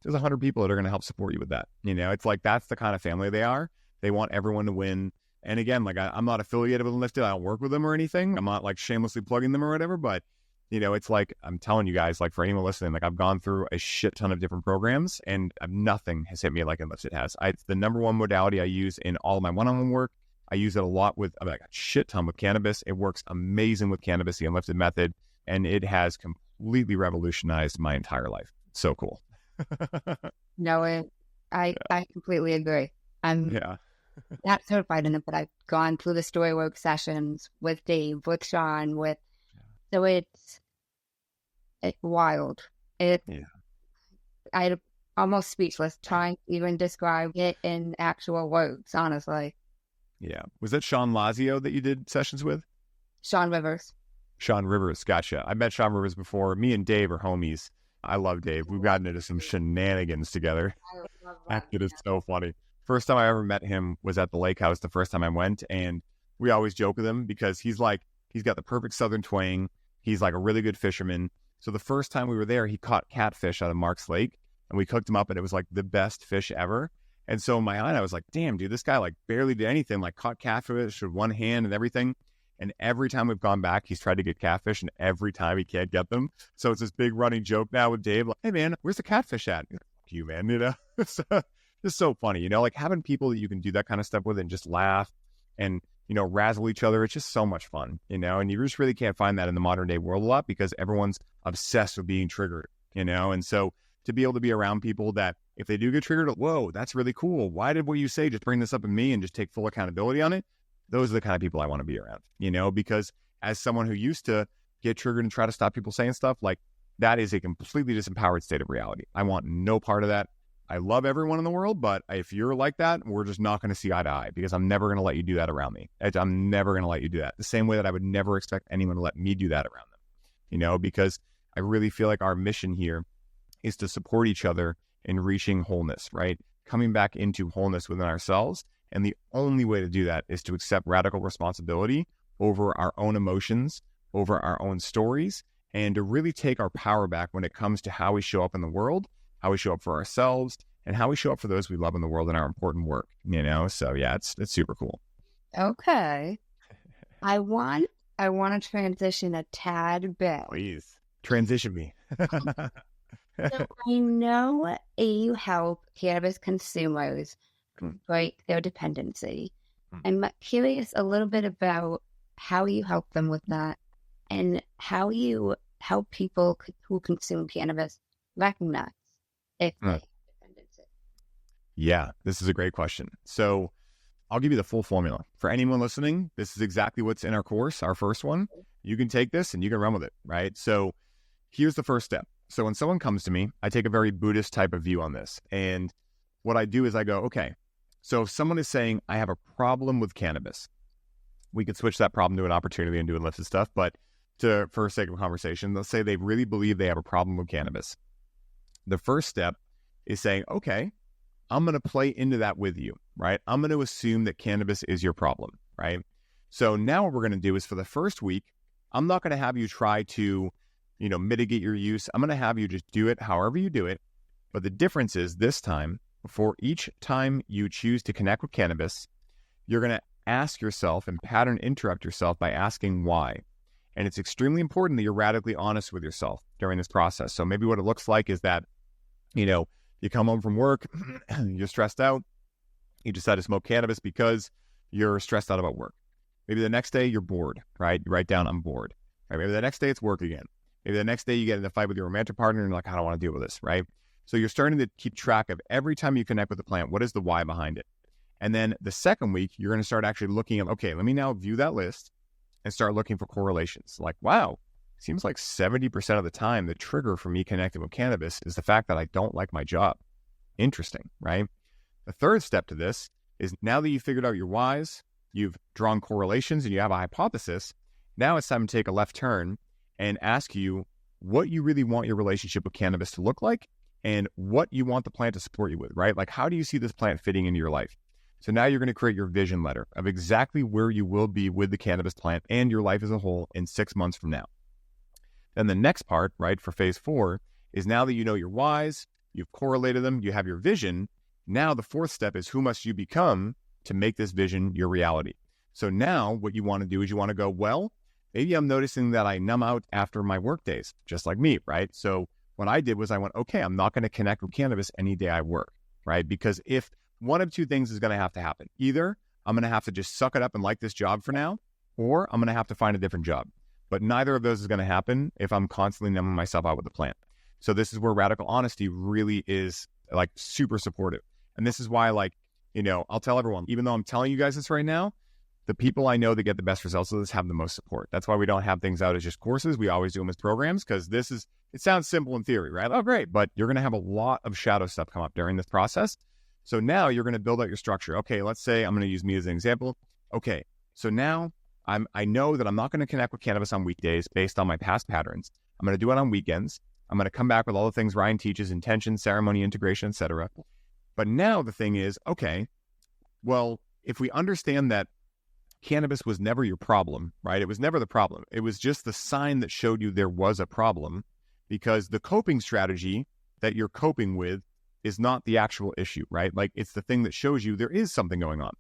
There's 100 people that are going to help support you with that. You know, it's like, that's the kind of family they are. They want everyone to win. And again, like, I'm not affiliated with Enlifted. I don't work with them or anything. I'm not like shamelessly plugging them or whatever, but you know, it's like, I'm telling you guys, like, for anyone listening, like, I've gone through a shit ton of different programs, and nothing has hit me like Enlifted has. It's the number one modality I use in all of my one-on-one work. I use it a lot a shit ton with cannabis. It works amazing with cannabis, the Enlifted method, and it has completely revolutionized my entire life. So cool. No, I completely agree. I'm not certified in it, but I've gone through the storywork sessions with Dave, with Sean, so it's wild. I'm almost speechless trying to even describe it in actual words, honestly. Yeah. Was that Sean Lazio that you did sessions with? Sean Rivers. Sean Rivers. Gotcha. I met Sean Rivers before. Me and Dave are homies. I love Dave. We've gotten into some shenanigans together. It is so funny. First time I ever met him was at the lake house the first time I went. And we always joke with him because he's got the perfect Southern twang. He's like a really good fisherman. So the first time we were there, he caught catfish out of Mark's Lake, and we cooked them up, and it was like the best fish ever. And so in my mind, I was like, damn, dude, this guy like barely did anything, like caught catfish with one hand and everything. And every time we've gone back, he's tried to get catfish, and every time he can't get them. So it's this big running joke now with Dave, like, hey man, where's the catfish at? Fuck you, man, you know? It's just so funny, you know, like having people that you can do that kind of stuff with and just laugh and, you know, razzle each other. It's just so much fun, you know, and you just really can't find that in the modern day world a lot because everyone's obsessed with being triggered. And so to be able to be around people that if they do get triggered, whoa, that's really cool. Why did what you say just bring this up in me and just take full accountability on it? Those are the kind of people I want to be around, because as someone who used to get triggered and try to stop people saying stuff, like that is a completely disempowered state of reality. I want no part of that. I love everyone in the world, but if you're like that, we're just not going to see eye to eye because I'm never going to let you do that around me. I'm never going to let you do that. The same way that I would never expect anyone to let me do that around them, because I really feel like our mission here is to support each other in reaching wholeness, right? Coming back into wholeness within ourselves. And the only way to do that is to accept radical responsibility over our own emotions, over our own stories, and to really take our power back when it comes to how we show up in the world, how we show up for ourselves, and how we show up for those we love in the world in our important work, So yeah, it's super cool. Okay. I want to transition a tad bit. Please, transition me. So I know you help cannabis consumers break their dependency. I'm curious a little bit about how you help them with that and how you help people who consume cannabis recognize if they have dependency. Yeah, this is a great question. So I'll give you the full formula. For anyone listening, this is exactly what's in our course, our first one. You can take this and you can run with it, right? So here's the first step. So when someone comes to me, I take a very Buddhist type of view on this. And what I do is I go, okay, so if someone is saying, I have a problem with cannabis, we could switch that problem to an opportunity and do enlisted stuff. But for sake of conversation, let's say they really believe they have a problem with cannabis. The first step is saying, okay, I'm going to play into that with you, right? I'm going to assume that cannabis is your problem, right? So now what we're going to do is for the first week, I'm not going to have you try to, mitigate your use. I'm going to have you just do it however you do it. But the difference is this time, for each time you choose to connect with cannabis, you're going to ask yourself and pattern interrupt yourself by asking why. And it's extremely important that you're radically honest with yourself during this process. So maybe what it looks like is that, you come home from work, you're stressed out, you decide to smoke cannabis because you're stressed out about work. Maybe the next day you're bored, right? You write down, I'm bored. Right? Maybe the next day it's work again. Maybe the next day you get in a fight with your romantic partner and you're like, I don't want to deal with this, right? So you're starting to keep track of every time you connect with the plant, what is the why behind it? And then the second week, you're going to start actually looking at, okay, let me now view that list and start looking for correlations. Like, wow, seems like 70% of the time, the trigger for me connecting with cannabis is the fact that I don't like my job. Interesting, right? The third step to this is now that you've figured out your whys, you've drawn correlations and you have a hypothesis, now it's time to take a left turn and ask you what you really want your relationship with cannabis to look like and what you want the plant to support you with, right? Like, how do you see this plant fitting into your life? So now you're going to create your vision letter of exactly where you will be with the cannabis plant and your life as a whole in 6 months from now. Then the next part, right, for phase 4 is now that you know your whys, you've correlated them, you have your vision. Now the fourth step is who must you become to make this vision your reality? So now what you want to do is you want to go, well, maybe I'm noticing that I numb out after my work days, just like me, right? So what I did was I went, okay, I'm not going to connect with cannabis any day I work, right? Because if one of two things is going to happen, either I'm going to have to just suck it up and like this job for now, or I'm going to have to find a different job. But neither of those is going to happen if I'm constantly numbing myself out with the plant. So this is where radical honesty really is like super supportive. And this is why, like, I'll tell everyone, even though I'm telling you guys this right now, the people I know that get the best results of this have the most support. That's why we don't have things out as just courses. We always do them as programs because it sounds simple in theory, right? Oh, great. But you're going to have a lot of shadow stuff come up during this process. So now you're going to build out your structure. Okay, let's say I'm going to use me as an example. Okay, so now I know that I'm not going to connect with cannabis on weekdays based on my past patterns. I'm going to do it on weekends. I'm going to come back with all the things Ryan teaches, intention, ceremony, integration, etc. But now the thing is, okay, well, if we understand that cannabis was never your problem, right? It was never the problem. It was just the sign that showed you there was a problem because the coping strategy that you're coping with is not the actual issue, right? Like it's the thing that shows you there is something going on.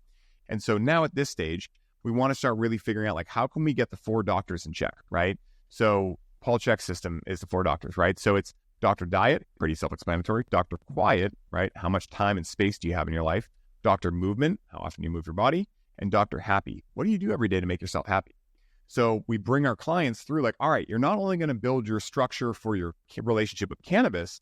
And so now at this stage, we want to start really figuring out like, how can we get the 4 doctors in check, right? So Paul Chek's system is the 4 doctors, right? So it's Dr. Diet, pretty self-explanatory. Dr. Quiet, right? How much time and space do you have in your life? Dr. Movement, how often you move your body? And Dr. Happy, what do you do every day to make yourself happy? So we bring our clients through like, all right, you're not only going to build your structure for your relationship with cannabis,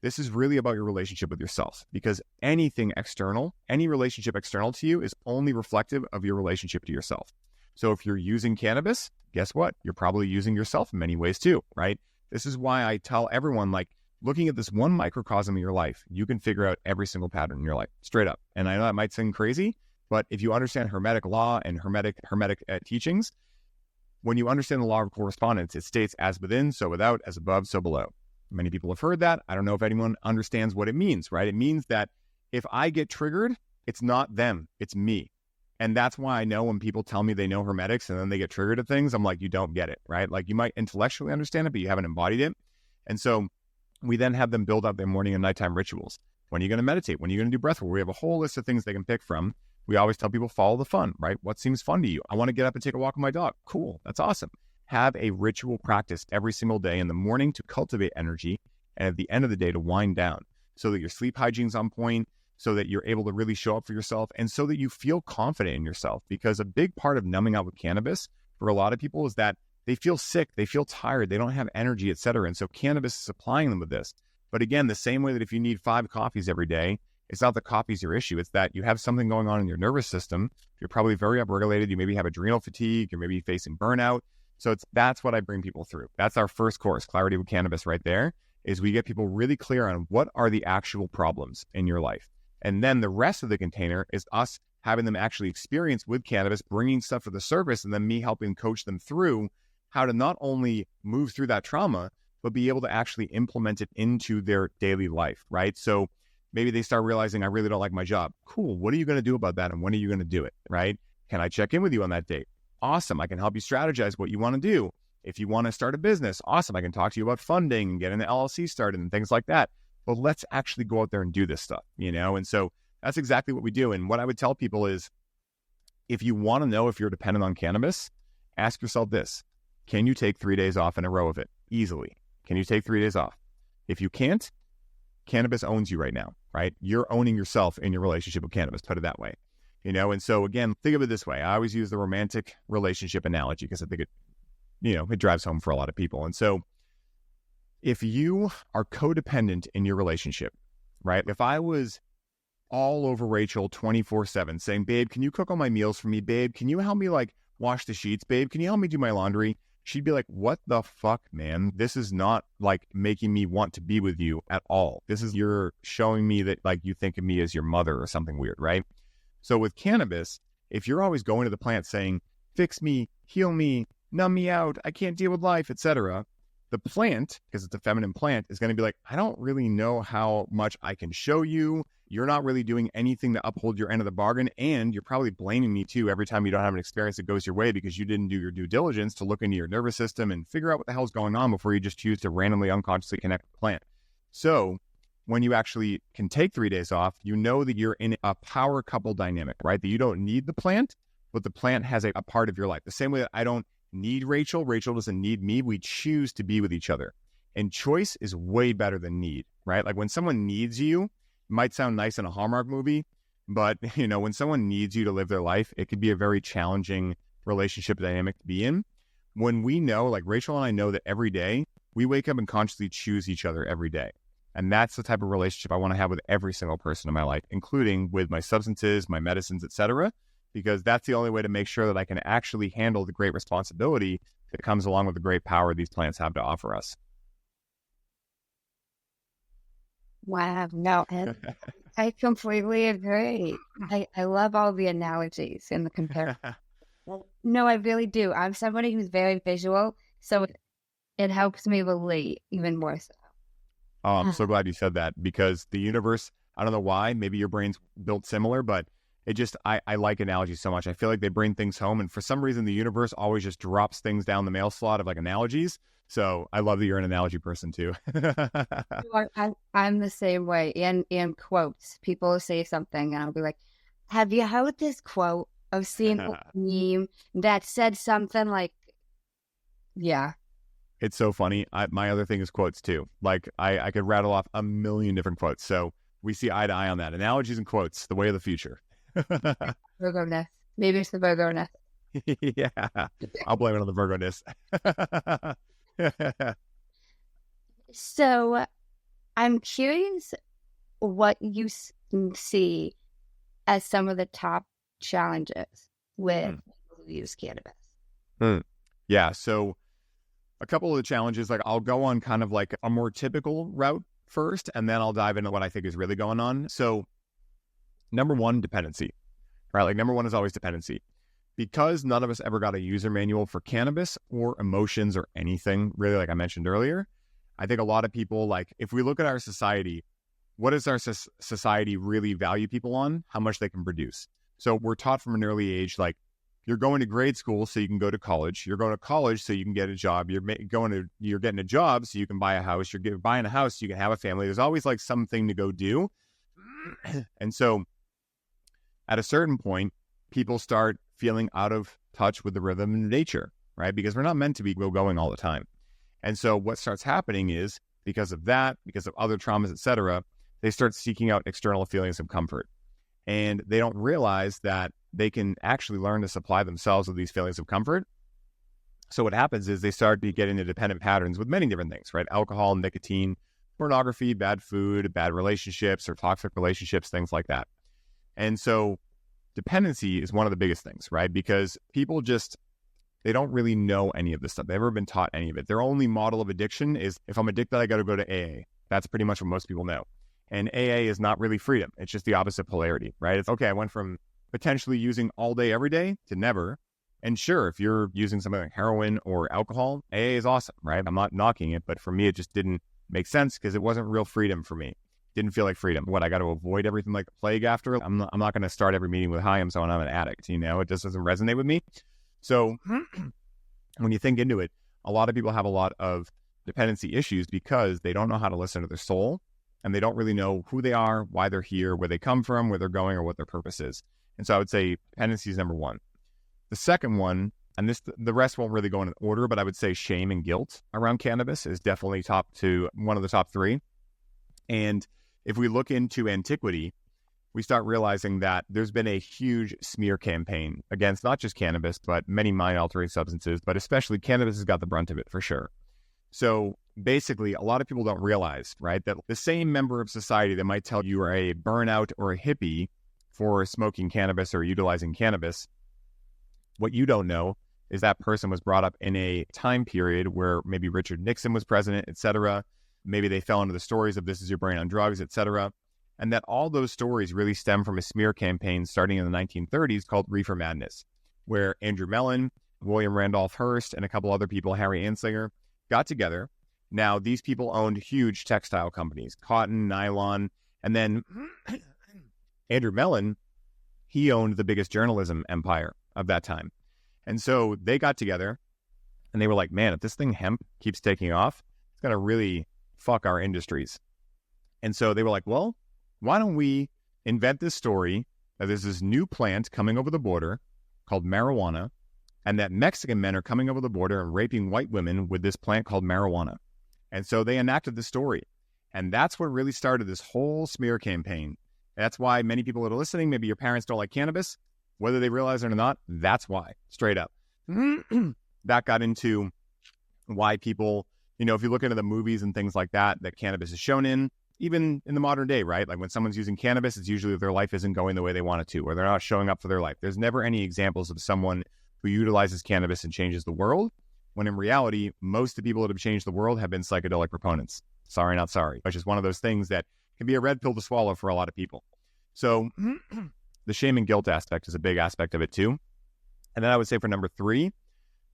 this is really about your relationship with yourself, because anything external, any relationship external to you is only reflective of your relationship to yourself. So if you're using cannabis, guess what? You're probably using yourself in many ways too, right? This is why I tell everyone, like, looking at this one microcosm in your life, you can figure out every single pattern in your life, straight up. And I know that might seem crazy, but if you understand Hermetic law and Hermetic teachings, when you understand the law of correspondence, it states as within, so without, as above, so below. Many people have heard that. I don't know if anyone understands what it means, right? It means that if I get triggered, it's not them, it's me. And that's why I know when people tell me they know Hermetics and then they get triggered at things, I'm like, you don't get it, right? Like, you might intellectually understand it, but you haven't embodied it. And so we then have them build up their morning and nighttime rituals. When are you going to meditate? When are you going to do breath work? We have a whole list of things they can pick from. We always tell people, follow the fun, right? What seems fun to you? I want to get up and take a walk with my dog. Cool. That's awesome. Have a ritual practice every single day in the morning to cultivate energy, and at the end of the day to wind down, so that your sleep hygiene's on point, so that you're able to really show up for yourself, and so that you feel confident in yourself. Because a big part of numbing out with cannabis for a lot of people is that they feel sick, they feel tired, they don't have energy, etc. And so cannabis is supplying them with this. But again, the same way that if you need 5 coffees every day, it's not the coffee's your issue. It's that you have something going on in your nervous system. You're probably very upregulated. You maybe have adrenal fatigue. You're maybe facing burnout. So that's what I bring people through. That's our first course, Clarity with Cannabis, right there, is we get people really clear on what are the actual problems in your life. And then the rest of the container is us having them actually experience with cannabis, bringing stuff to the surface, and then me helping coach them through how to not only move through that trauma, but be able to actually implement it into their daily life, right? So maybe they start realizing, I really don't like my job. Cool. What are you going to do about that? And when are you going to do it, right? Can I check in with you on that date? Awesome. I can help you strategize what you want to do. If you want to start a business, awesome. I can talk to you about funding and getting the LLC started and things like that. But let's actually go out there and do this stuff, you know? And so that's exactly what we do. And what I would tell people is, if you want to know if you're dependent on cannabis, ask yourself this: can you take 3 days off in a row of it easily? Can you take 3 days off? If you can't, cannabis owns you right now, right? You're owning yourself in your relationship with cannabis, put it that way. You know, and so again, think of it this way. I always use the romantic relationship analogy because I think it, you know, it drives home for a lot of people. And so if you are codependent in your relationship, right? If I was all over Rachel 24/7 saying, babe, can you cook all my meals for me? Babe, can you help me like wash the sheets? Babe, can you help me do my laundry? She'd be like, what the fuck, man? This is not like making me want to be with you at all. This is, you're showing me that like you think of me as your mother or something weird, right? So with cannabis, if you're always going to the plant saying, fix me, heal me, numb me out, I can't deal with life, etc., the plant, because it's a feminine plant, is going to be like, I don't really know how much I can show you. You're not really doing anything to uphold your end of the bargain. And you're probably blaming me too every time you don't have an experience that goes your way because you didn't do your due diligence to look into your nervous system and figure out what the hell's going on before you just choose to randomly unconsciously connect with the plant. So when you actually can take 3 days off, you know that you're in a power couple dynamic, right? That you don't need the plant, but the plant has a part of your life. The same way that I don't need Rachel, Rachel doesn't need me. We choose to be with each other. And choice is way better than need, right? Like when someone needs you, it might sound nice in a Hallmark movie, but you know, when someone needs you to live their life, it could be a very challenging relationship dynamic to be in. When we know, like Rachel and I know that every day we wake up and consciously choose each other every day. And that's the type of relationship I want to have with every single person in my life, including with my substances, my medicines, etc., because that's the only way to make sure that I can actually handle the great responsibility that comes along with the great power these plants have to offer us. Wow. No, I completely agree. I love all the analogies and the comparison. No, I really do. I'm somebody who's very visual, so it helps me relate even more so. Oh, I'm so glad you said that, because the universe, I don't know why, maybe your brain's built similar, but it just, I like analogies so much. I feel like they bring things home, and for some reason, the universe always just drops things down the mail slot of like analogies. So I love that you're an analogy person too. I'm the same way. In quotes, people say something and I'll be like, have you heard this quote? I've seen a meme that said something like, yeah. It's so funny. My other thing is quotes too. Like I could rattle off a million different quotes. So we see eye to eye on that. Analogies and quotes, the way of the future. Virgo-ness. Maybe it's the Virgo-ness. Yeah, I'll blame it on the Virgo-ness. So I'm curious what you see as some of the top challenges with people who use cannabis. Yeah, so a couple of the challenges, like I'll go on kind of like a more typical route first, and then I'll dive into what I think is really going on. So number one, dependency, right? Like number one is always dependency. Because none of us ever got a user manual for cannabis or emotions or anything, really, like I mentioned earlier, I think a lot of people, like if we look at our society, what does our society really value people on? How much they can produce. So we're taught from an early age, like you're going to grade school so you can go to college. You're going to college so you can get a job. You're getting a job so you can buy a house. You're buying a house so you can have a family. There's always like something to go do. And so at a certain point, people start feeling out of touch with the rhythm of nature, right? Because we're not meant to be going all the time. And so what starts happening is because of that, because of other traumas, etc., they start seeking out external feelings of comfort. And they don't realize that they can actually learn to supply themselves with these feelings of comfort. So what happens is they start to get into dependent patterns with many different things, right? Alcohol, nicotine, pornography, bad food, bad relationships or toxic relationships, things like that. And so dependency is one of the biggest things, right? Because people they don't really know any of this stuff. They've never been taught any of it. Their only model of addiction is if I'm addicted, I got to go to AA. That's pretty much what most people know. And AA is not really freedom. It's just the opposite polarity, right? It's okay. I went from potentially using all day, every day to never. And sure, if you're using something like heroin or alcohol, AA is awesome, right? I'm not knocking it, but for me, it just didn't make sense because it wasn't real freedom for me. Didn't feel like freedom. What, I got to avoid everything like the plague after? I'm not going to start every meeting with, hi, I'm someone, I'm an addict. It just doesn't resonate with me. So when you think into it, a lot of people have a lot of dependency issues because they don't know how to listen to their soul and they don't really know who they are, why they're here, where they come from, where they're going, or what their purpose is. And so I would say dependency is number one. The second one, and the rest won't really go in order, but I would say shame and guilt around cannabis is definitely one of the top three. And if we look into antiquity, we start realizing that there's been a huge smear campaign against not just cannabis, but many mind-altering substances, but especially cannabis has got the brunt of it for sure. So basically, a lot of people don't realize, right, that the same member of society that might tell you are a burnout or a hippie for smoking cannabis or utilizing cannabis, what you don't know is that person was brought up in a time period where maybe Richard Nixon was president, etc. Maybe they fell into the stories of this is your brain on drugs, etc. And that all those stories really stem from a smear campaign starting in the 1930s called Reefer Madness, where Andrew Mellon, William Randolph Hearst, and a couple other people, Harry Anslinger, got together. Now, these people owned huge textile companies, cotton, nylon, and then Andrew Mellon, he owned the biggest journalism empire of that time. And so they got together and they were like, man, if this thing hemp keeps taking off, it's going to really fuck our industries. And so they were like, well, why don't we invent this story that there's this new plant coming over the border called marijuana, and that Mexican men are coming over the border and raping white women with this plant called marijuana. And so they enacted the story. And that's what really started this whole smear campaign. That's why many people that are listening, maybe your parents don't like cannabis, whether they realize it or not, that's why, straight up. That got into why people, if you look into the movies and things like that cannabis is shown in, even in the modern day, right? Like when someone's using cannabis, it's usually their life isn't going the way they want it to, or they're not showing up for their life. There's never any examples of someone who utilizes cannabis and changes the world, when in reality, most of the people that have changed the world have been psychedelic proponents. Sorry, not sorry, which is one of those things that can be a red pill to swallow for a lot of people. So the shame and guilt aspect is a big aspect of it too. And then I would say for number three,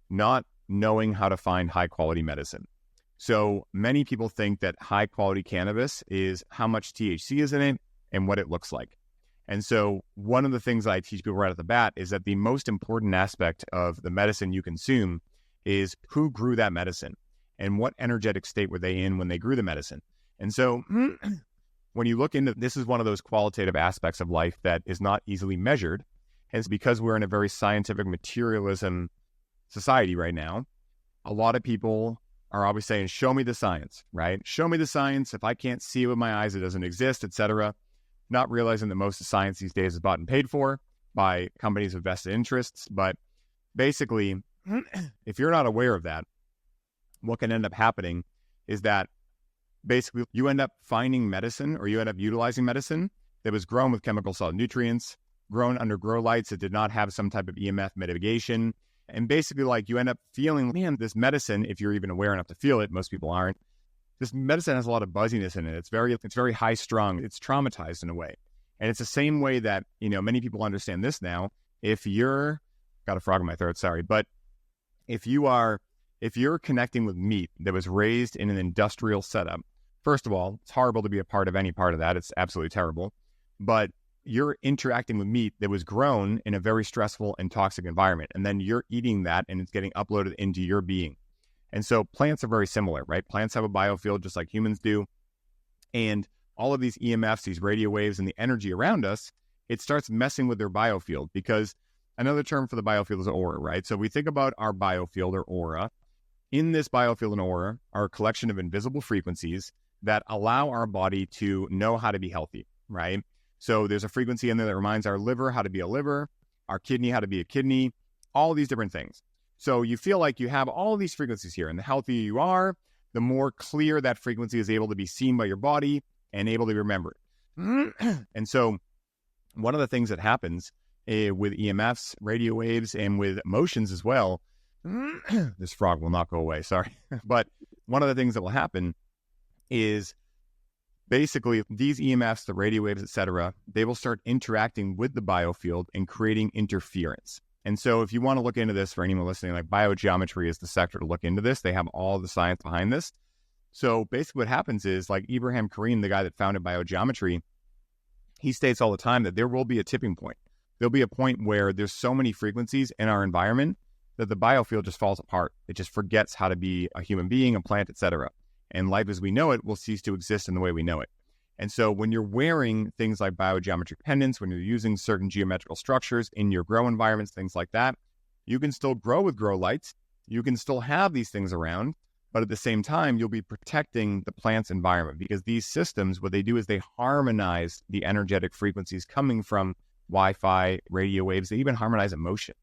not knowing how to find high quality medicine. So many people think that high quality cannabis is how much THC is in it and what it looks like. And so one of the things that I teach people right at the bat is that the most important aspect of the medicine you consume is who grew that medicine and what energetic state were they in when they grew the medicine. And so when you look into, this is one of those qualitative aspects of life that is not easily measured. And it's because we're in a very scientific materialism society right now. A lot of people are always saying, show me the science, right? Show me the science. If I can't see it with my eyes, it doesn't exist, etc. Not realizing that most of science these days is bought and paid for by companies with vested interests. But basically, if you're not aware of that, what can end up happening is that basically you end up finding medicine, or you end up utilizing medicine that was grown with chemical salt nutrients, grown under grow lights that did not have some type of EMF mitigation. And basically, like, you end up feeling, man, this medicine, if you're even aware enough to feel it, most people aren't, this medicine has a lot of buzziness in it. It's very high strung. It's traumatized in a way. And it's the same way that, many people understand this now. If you're, got a frog in my throat, sorry, but if you're connecting with meat that was raised in an industrial setup, first of all, it's horrible to be a part of any part of that. It's absolutely terrible. But you're interacting with meat that was grown in a very stressful and toxic environment. And then you're eating that and it's getting uploaded into your being. And so plants are very similar, right? Plants have a biofield just like humans do. And all of these EMFs, these radio waves, and the energy around us, it starts messing with their biofield, because another term for the biofield is aura, right? So we think about our biofield or aura. In this biofield and aura are a collection of invisible frequencies that allow our body to know how to be healthy, right? So there's a frequency in there that reminds our liver how to be a liver, our kidney how to be a kidney, all these different things. So you feel like you have all these frequencies here, and the healthier you are, the more clear that frequency is able to be seen by your body and able to be remembered. And so one of the things that happens with EMFs, radio waves, and with emotions as well, this frog will not go away, sorry. But one of the things that will happen is basically these EMFs, the radio waves, etc., they will start interacting with the biofield and creating interference. And so if you want to look into this, for anyone listening, like, biogeometry is the sector to look into this. They have all the science behind this. So basically what happens is, like, Ibrahim Karim, the guy that founded biogeometry, he states all the time that there will be a tipping point. There'll be a point where there's so many frequencies in our environment that the biofield just falls apart. It just forgets how to be a human being, a plant, etc. And life as we know it will cease to exist in the way we know it. And so when you're wearing things like biogeometric pendants, when you're using certain geometrical structures in your grow environments, things like that, you can still grow with grow lights. You can still have these things around, but at the same time, you'll be protecting the plant's environment, because these systems, what they do is they harmonize the energetic frequencies coming from Wi-Fi, radio waves. They even harmonize emotion.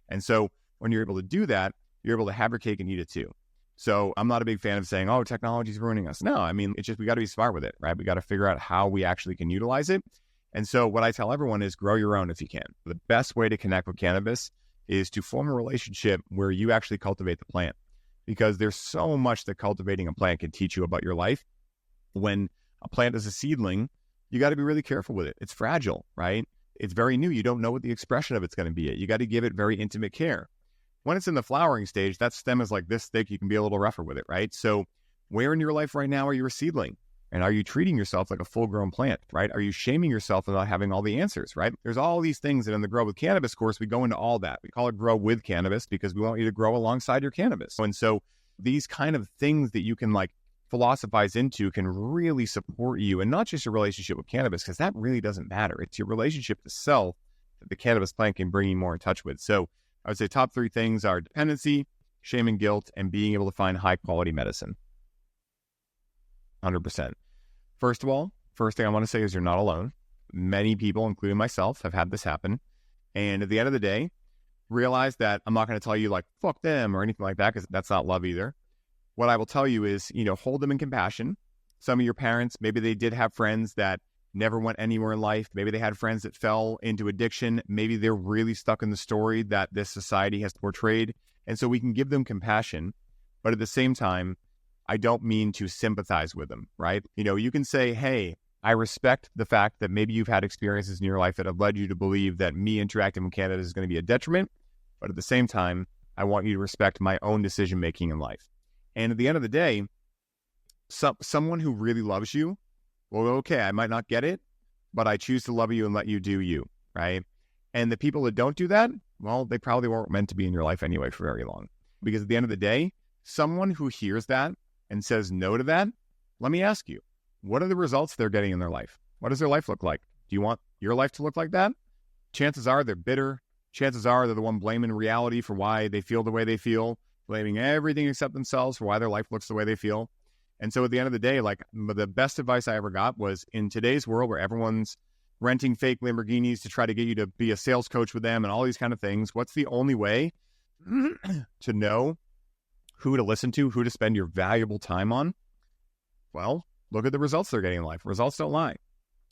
And so when you're able to do that, you're able to have your cake and eat it too. So I'm not a big fan of saying, oh, technology's ruining us. No, I mean, it's just, we got to be smart with it, right? We got to figure out how we actually can utilize it. And so what I tell everyone is grow your own if you can. The best way to connect with cannabis is to form a relationship where you actually cultivate the plant, because there's so much that cultivating a plant can teach you about your life. When a plant is a seedling, you got to be really careful with it. It's fragile, right? It's very new. You don't know what the expression of it's going to be. You got to give it very intimate care. When it's in the flowering stage, that stem is like this thick. You can be a little rougher with it, right? So where in your life right now are you a seedling? And are you treating yourself like a full-grown plant, right? Are you shaming yourself without having all the answers, right? There's all these things that in the Grow with Cannabis course, we go into all that. We call it Grow with Cannabis because we want you to grow alongside your cannabis. And so these kind of things that you can like philosophize into can really support you, and not just your relationship with cannabis, because that really doesn't matter. It's your relationship to self that the cannabis plant can bring you more in touch with. So I would say top three things are dependency, shame and guilt, and being able to find high quality medicine. 100%. First of all, first thing I want to say is you're not alone. Many people, including myself, have had this happen. And at the end of the day, realize that I'm not going to tell you like, fuck them or anything like that, because that's not love either. What I will tell you is, hold them in compassion. Some of your parents, maybe they did have friends that never went anywhere in life. Maybe they had friends that fell into addiction. Maybe they're really stuck in the story that this society has portrayed. And so we can give them compassion. But at the same time, I don't mean to sympathize with them, right? You can say, hey, I respect the fact that maybe you've had experiences in your life that have led you to believe that me interacting with cannabis is going to be a detriment. But at the same time, I want you to respect my own decision-making in life. And at the end of the day, someone who really loves you, well, okay, I might not get it, but I choose to love you and let you do you, right? And the people that don't do that, well, they probably weren't meant to be in your life anyway for very long. Because at the end of the day, someone who hears that and says no to that, let me ask you, what are the results they're getting in their life? What does their life look like? Do you want your life to look like that? Chances are they're bitter. Chances are they're the one blaming reality for why they feel the way they feel, blaming everything except themselves for why their life looks the way they feel. And so at the end of the day, like the best advice I ever got was, in today's world where everyone's renting fake Lamborghinis to try to get you to be a sales coach with them and all these kind of things, what's the only way to know who to listen to, who to spend your valuable time on, well, look at the results they're getting in life. Results don't lie.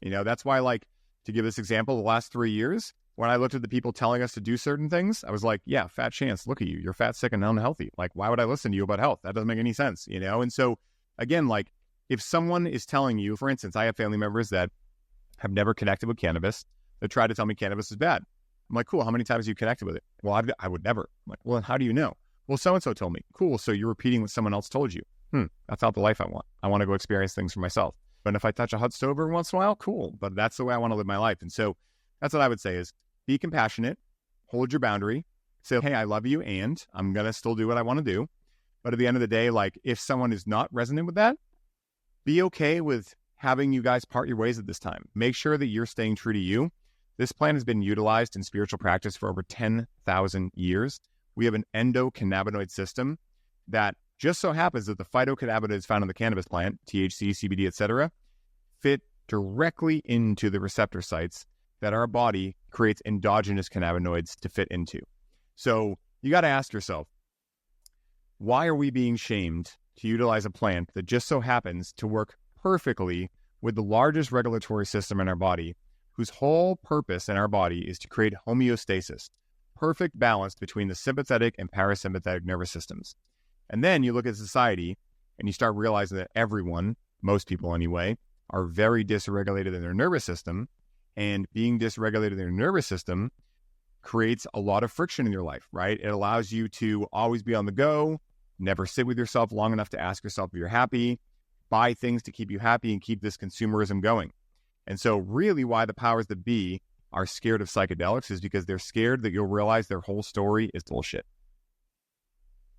That's why, like, to give this example, the last 3 years, when I looked at the people telling us to do certain things, I was like, yeah, fat chance. Look at you. You're fat, sick, and unhealthy. Like, why would I listen to you about health? That doesn't make any sense, And so, again, like, if someone is telling you, for instance, I have family members that have never connected with cannabis that try to tell me cannabis is bad. I'm like, cool. How many times have you connected with it? Well, I would never. I'm like, well, how do you know? Well, so-and-so told me. Cool. So you're repeating what someone else told you. That's not the life I want. I want to go experience things for myself. But if I touch a hot stove every once in a while, cool. But that's the way I want to live my life. And so that's what I would say is be compassionate, hold your boundary, say, hey, I love you, and I'm going to still do what I want to do. But at the end of the day, like, if someone is not resonant with that, be okay with having you guys part your ways at this time. Make sure that you're staying true to you. This plant has been utilized in spiritual practice for over 10,000 years. We have an endocannabinoid system that just so happens that the phytocannabinoids found in the cannabis plant, THC, CBD, etc., fit directly into the receptor sites that our body creates endogenous cannabinoids to fit into. So you got to ask yourself, why are we being shamed to utilize a plant that just so happens to work perfectly with the largest regulatory system in our body, whose whole purpose in our body is to create homeostasis, perfect balance between the sympathetic and parasympathetic nervous systems? And then you look at society and you start realizing that everyone, most people anyway, are very dysregulated in their nervous system. And being dysregulated in their nervous system creates a lot of friction in your life, right? It allows you to always be on the go, never sit with yourself long enough to ask yourself if you're happy, buy things to keep you happy and keep this consumerism going. And so really why the powers that be are scared of psychedelics is because they're scared that you'll realize their whole story is bullshit.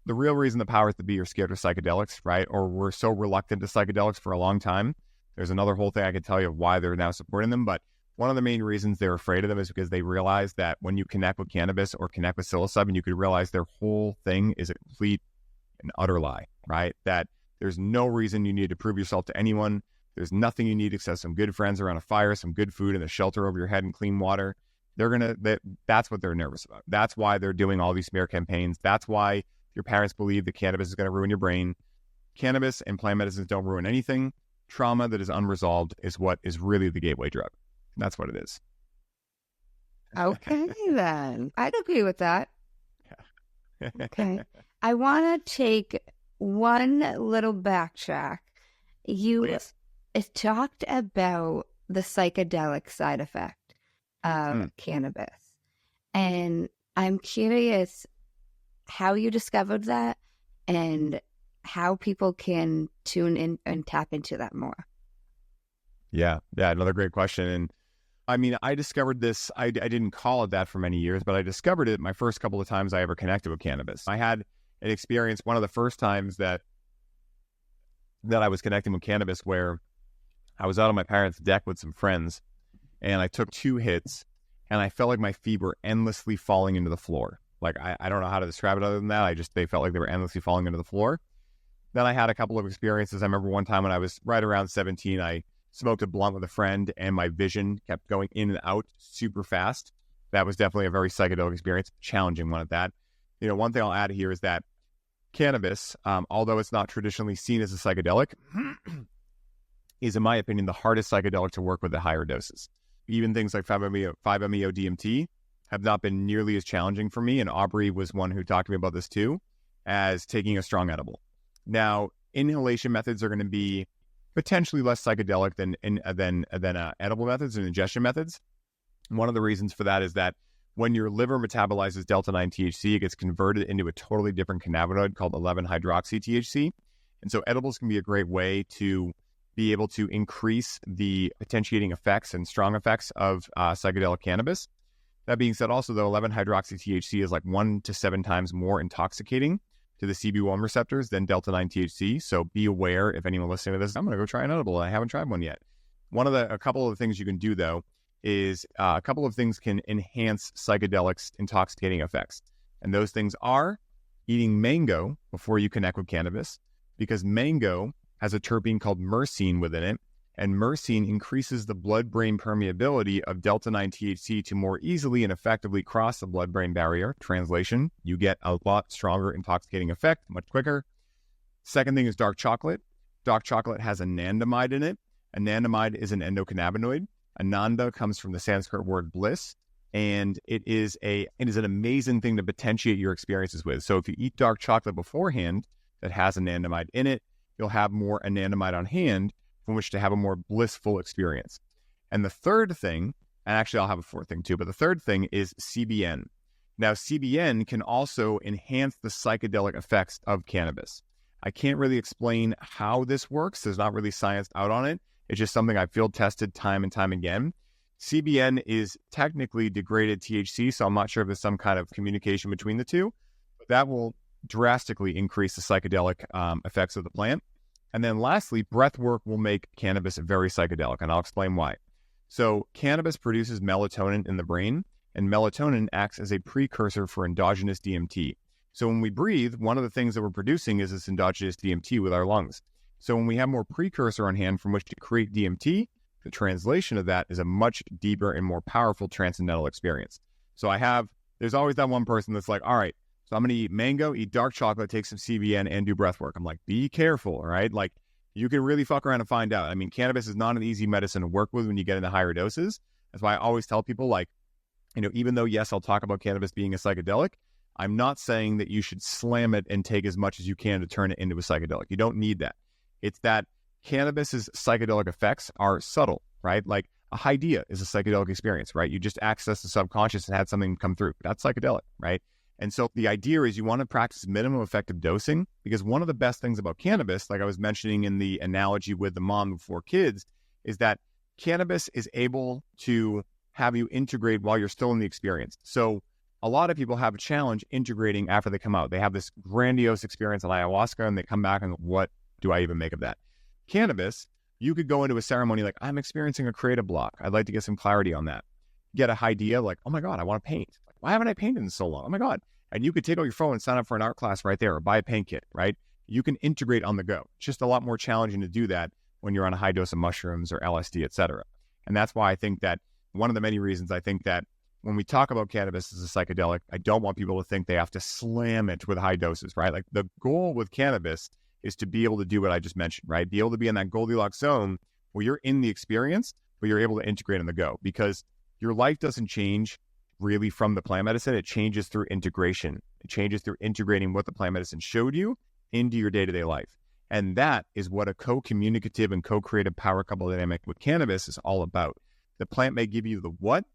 The real reason the powers that be are scared of psychedelics, right, or were so reluctant to psychedelics for a long time, there's another whole thing I could tell you of why they're now supporting them, but one of the main reasons they're afraid of them is because they realize that when you connect with cannabis or connect with psilocybin, you could realize their whole thing is a complete and utter lie, right? That there's no reason you need to prove yourself to anyone. There's nothing you need except some good friends around a fire, some good food and a shelter over your head and clean water. That's what they're nervous about. That's why they're doing all these smear campaigns. That's why your parents believe that cannabis is going to ruin your brain. Cannabis and plant medicines don't ruin anything. Trauma that is unresolved is what is really the gateway drug. That's what it is. Okay, then. I'd agree with that. Yeah. Okay. I want to take one little backtrack. You talked about the psychedelic side effect of cannabis. And I'm curious how you discovered that and how people can tune in and tap into that more. Yeah, another great question. And I mean, I discovered this, I didn't call it that for many years, but I discovered it my first couple of times I ever connected with cannabis. I had an experience, one of the first times that I was connecting with cannabis, where I was out on my parents' deck with some friends, and I took 2 hits, and I felt like my feet were endlessly falling into the floor. Like, I don't know how to describe it other than that. They felt like they were endlessly falling into the floor. Then I had a couple of experiences. I remember one time when I was right around 17, I smoked a blunt with a friend, and my vision kept going in and out super fast. That was definitely a very psychedelic experience, challenging one at that. One thing I'll add here is that cannabis, although it's not traditionally seen as a psychedelic, is, in my opinion, the hardest psychedelic to work with at higher doses. Even things like 5-MeO DMT have not been nearly as challenging for me, and Aubrey was one who talked to me about this too, as taking a strong edible. Now, inhalation methods are going to be potentially less psychedelic than edible methods and ingestion methods. One of the reasons for that is that when your liver metabolizes delta-9 THC, it gets converted into a totally different cannabinoid called 11-hydroxy-THC. And so edibles can be a great way to be able to increase the potentiating effects and strong effects of psychedelic cannabis. That being said, also, though, 11-hydroxy-THC is like 1 to 7 times more intoxicating to the CB1 receptors than delta-9 THC. So be aware, if anyone listening to this, I'm going to go try an edible. I haven't tried one yet. A couple of the things you can do, though, is a couple of things can enhance psychedelics' intoxicating effects. And those things are eating mango before you connect with cannabis, because mango has a terpene called myrcene within it. And myrcene increases the blood-brain permeability of delta-9 THC to more easily and effectively cross the blood-brain barrier. Translation, you get a lot stronger intoxicating effect much quicker. Second thing is dark chocolate. Dark chocolate has anandamide in it. Anandamide is an endocannabinoid. Ananda comes from the Sanskrit word bliss, and it is an amazing thing to potentiate your experiences with. So if you eat dark chocolate beforehand that has anandamide in it, you'll have more anandamide on hand from which to have a more blissful experience. And the third thing, and actually I'll have a fourth thing too, but the third thing is CBN. Now, CBN can also enhance the psychedelic effects of cannabis. I can't really explain how this works. There's not really science out on it. It's just something I've field tested time and time again. CBN is technically degraded THC, so I'm not sure if there's some kind of communication between the two, but that will drastically increase the psychedelic effects of the plant. And then lastly, breath work will make cannabis very psychedelic, and I'll explain why. So cannabis produces melatonin in the brain, and melatonin acts as a precursor for endogenous DMT. So when we breathe, one of the things that we're producing is this endogenous DMT with our lungs. So when we have more precursor on hand from which to create DMT, the translation of that is a much deeper and more powerful transcendental experience. So there's always that one person that's like, all right, so I'm going to eat mango, eat dark chocolate, take some CBN, and do breath work. I'm like, be careful, right? Like, you can really fuck around and find out. I mean, cannabis is not an easy medicine to work with when you get into higher doses. That's why I always tell people, like, even though, yes, I'll talk about cannabis being a psychedelic, I'm not saying that you should slam it and take as much as you can to turn it into a psychedelic. You don't need that. It's that cannabis's psychedelic effects are subtle, right? Like a idea is a psychedelic experience, right? You just access the subconscious and had something come through. That's psychedelic, right? And so the idea is you want to practice minimum effective dosing, because one of the best things about cannabis, like I was mentioning in the analogy with the mom with 4 kids, is that cannabis is able to have you integrate while you're still in the experience. So a lot of people have a challenge integrating after they come out. They have this grandiose experience on ayahuasca and they come back and what do I even make of that? Cannabis, you could go into a ceremony like, I'm experiencing a creative block. I'd like to get some clarity on that. Get an idea like, oh my God, I want to paint. Why haven't I painted in so long? Oh my God. And you could take out your phone and sign up for an art class right there or buy a paint kit, right? You can integrate on the go. It's just a lot more challenging to do that when you're on a high dose of mushrooms or LSD, et cetera. And that's why I think that one of the many reasons I think that when we talk about cannabis as a psychedelic, I don't want people to think they have to slam it with high doses, right? Like the goal with cannabis is to be able to do what I just mentioned, right? Be able to be in that Goldilocks zone where you're in the experience, but you're able to integrate on the go, because your life doesn't change really from the plant medicine. It changes through integration. It changes through integrating what the plant medicine showed you into your day-to-day life. And that is what a co-communicative and co-creative power couple dynamic with cannabis is all about. The plant may give you the what,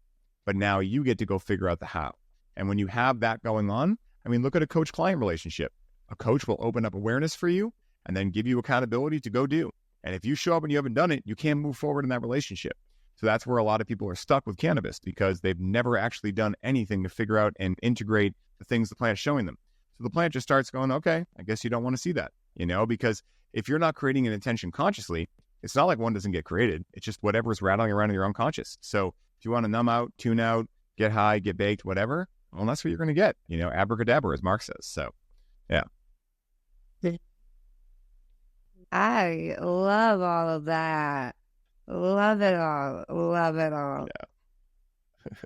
but now you get to go figure out the how. And when you have that going on, I mean, look at a coach-client relationship. A coach will open up awareness for you and then give you accountability to go do. And if you show up and you haven't done it, you can't move forward in that relationship. So that's where a lot of people are stuck with cannabis, because they've never actually done anything to figure out and integrate the things the plant's showing them. So the plant just starts going, okay, I guess you don't want to see that, because if you're not creating an intention consciously, it's not like one doesn't get created. It's just whatever's rattling around in your unconscious. So if you want to numb out, tune out, get high, get baked, whatever, well, that's what you're going to get, abracadabra, as Mark says. So, yeah. I love all of that. Love it all. Love it all.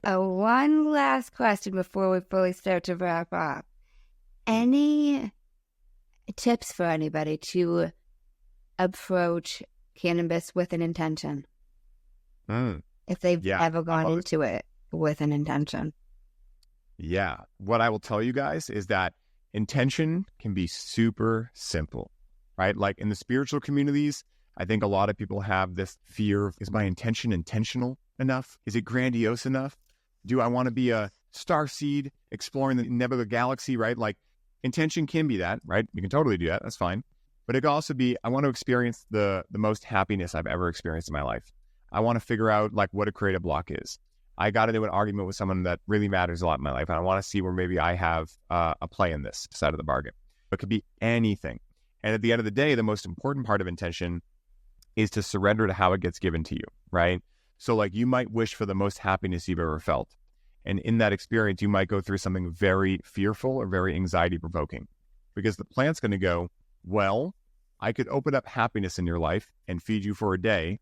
Yeah. One last question before we fully start to wrap up. Any tips for anybody to approach cannabis with an intention? If they've ever gone into it with an intention? Yeah. What I will tell you guys is that intention can be super simple, right? Like in the spiritual communities, I think a lot of people have this fear of, is my intention intentional enough? Is it grandiose enough? Do I want to be a star seed exploring the nebula galaxy, right? Like intention can be that, right? You can totally do that. That's fine. But it can also be, I want to experience the most happiness I've ever experienced in my life. I want to figure out like what a creative block is. I got into an argument with someone that really matters a lot in my life, and I want to see where maybe I have a play in this side of the bargain. It could be anything. And at the end of the day, the most important part of intention is to surrender to how it gets given to you, right? So like you might wish for the most happiness you've ever felt. And in that experience, you might go through something very fearful or very anxiety provoking, because the plant's going to go, well, I could open up happiness in your life and feed you for a day,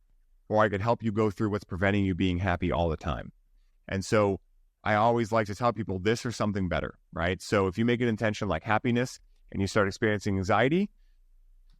or I could help you go through what's preventing you being happy all the time. And so I always like to tell people this or something better, right? So if you make an intention like happiness and you start experiencing anxiety,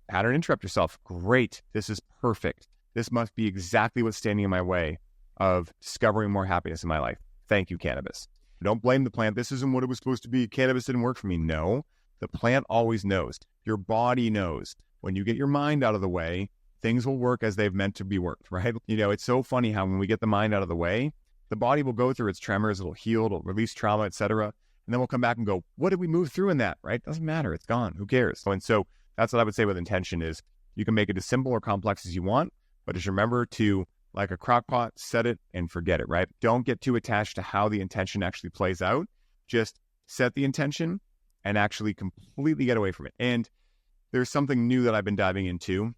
pattern interrupt yourself. Great. This is perfect. This must be exactly what's standing in my way of discovering more happiness in my life. Thank you, cannabis. Don't blame the plant. This isn't what it was supposed to be. Cannabis didn't work for me. No, the plant always knows. Your body knows. When you get your mind out of the way, things will work as they've meant to be worked, right? It's so funny how when we get the mind out of the way, the body will go through its tremors, it'll heal, it'll release trauma, etc. And then we'll come back and go, what did we move through in that, right? Doesn't matter. It's gone. Who cares? And so that's what I would say with intention is you can make it as simple or complex as you want, but just remember to, like a crock pot, set it and forget it, right? Don't get too attached to how the intention actually plays out. Just set the intention and actually completely get away from it. And there's something new that I've been diving into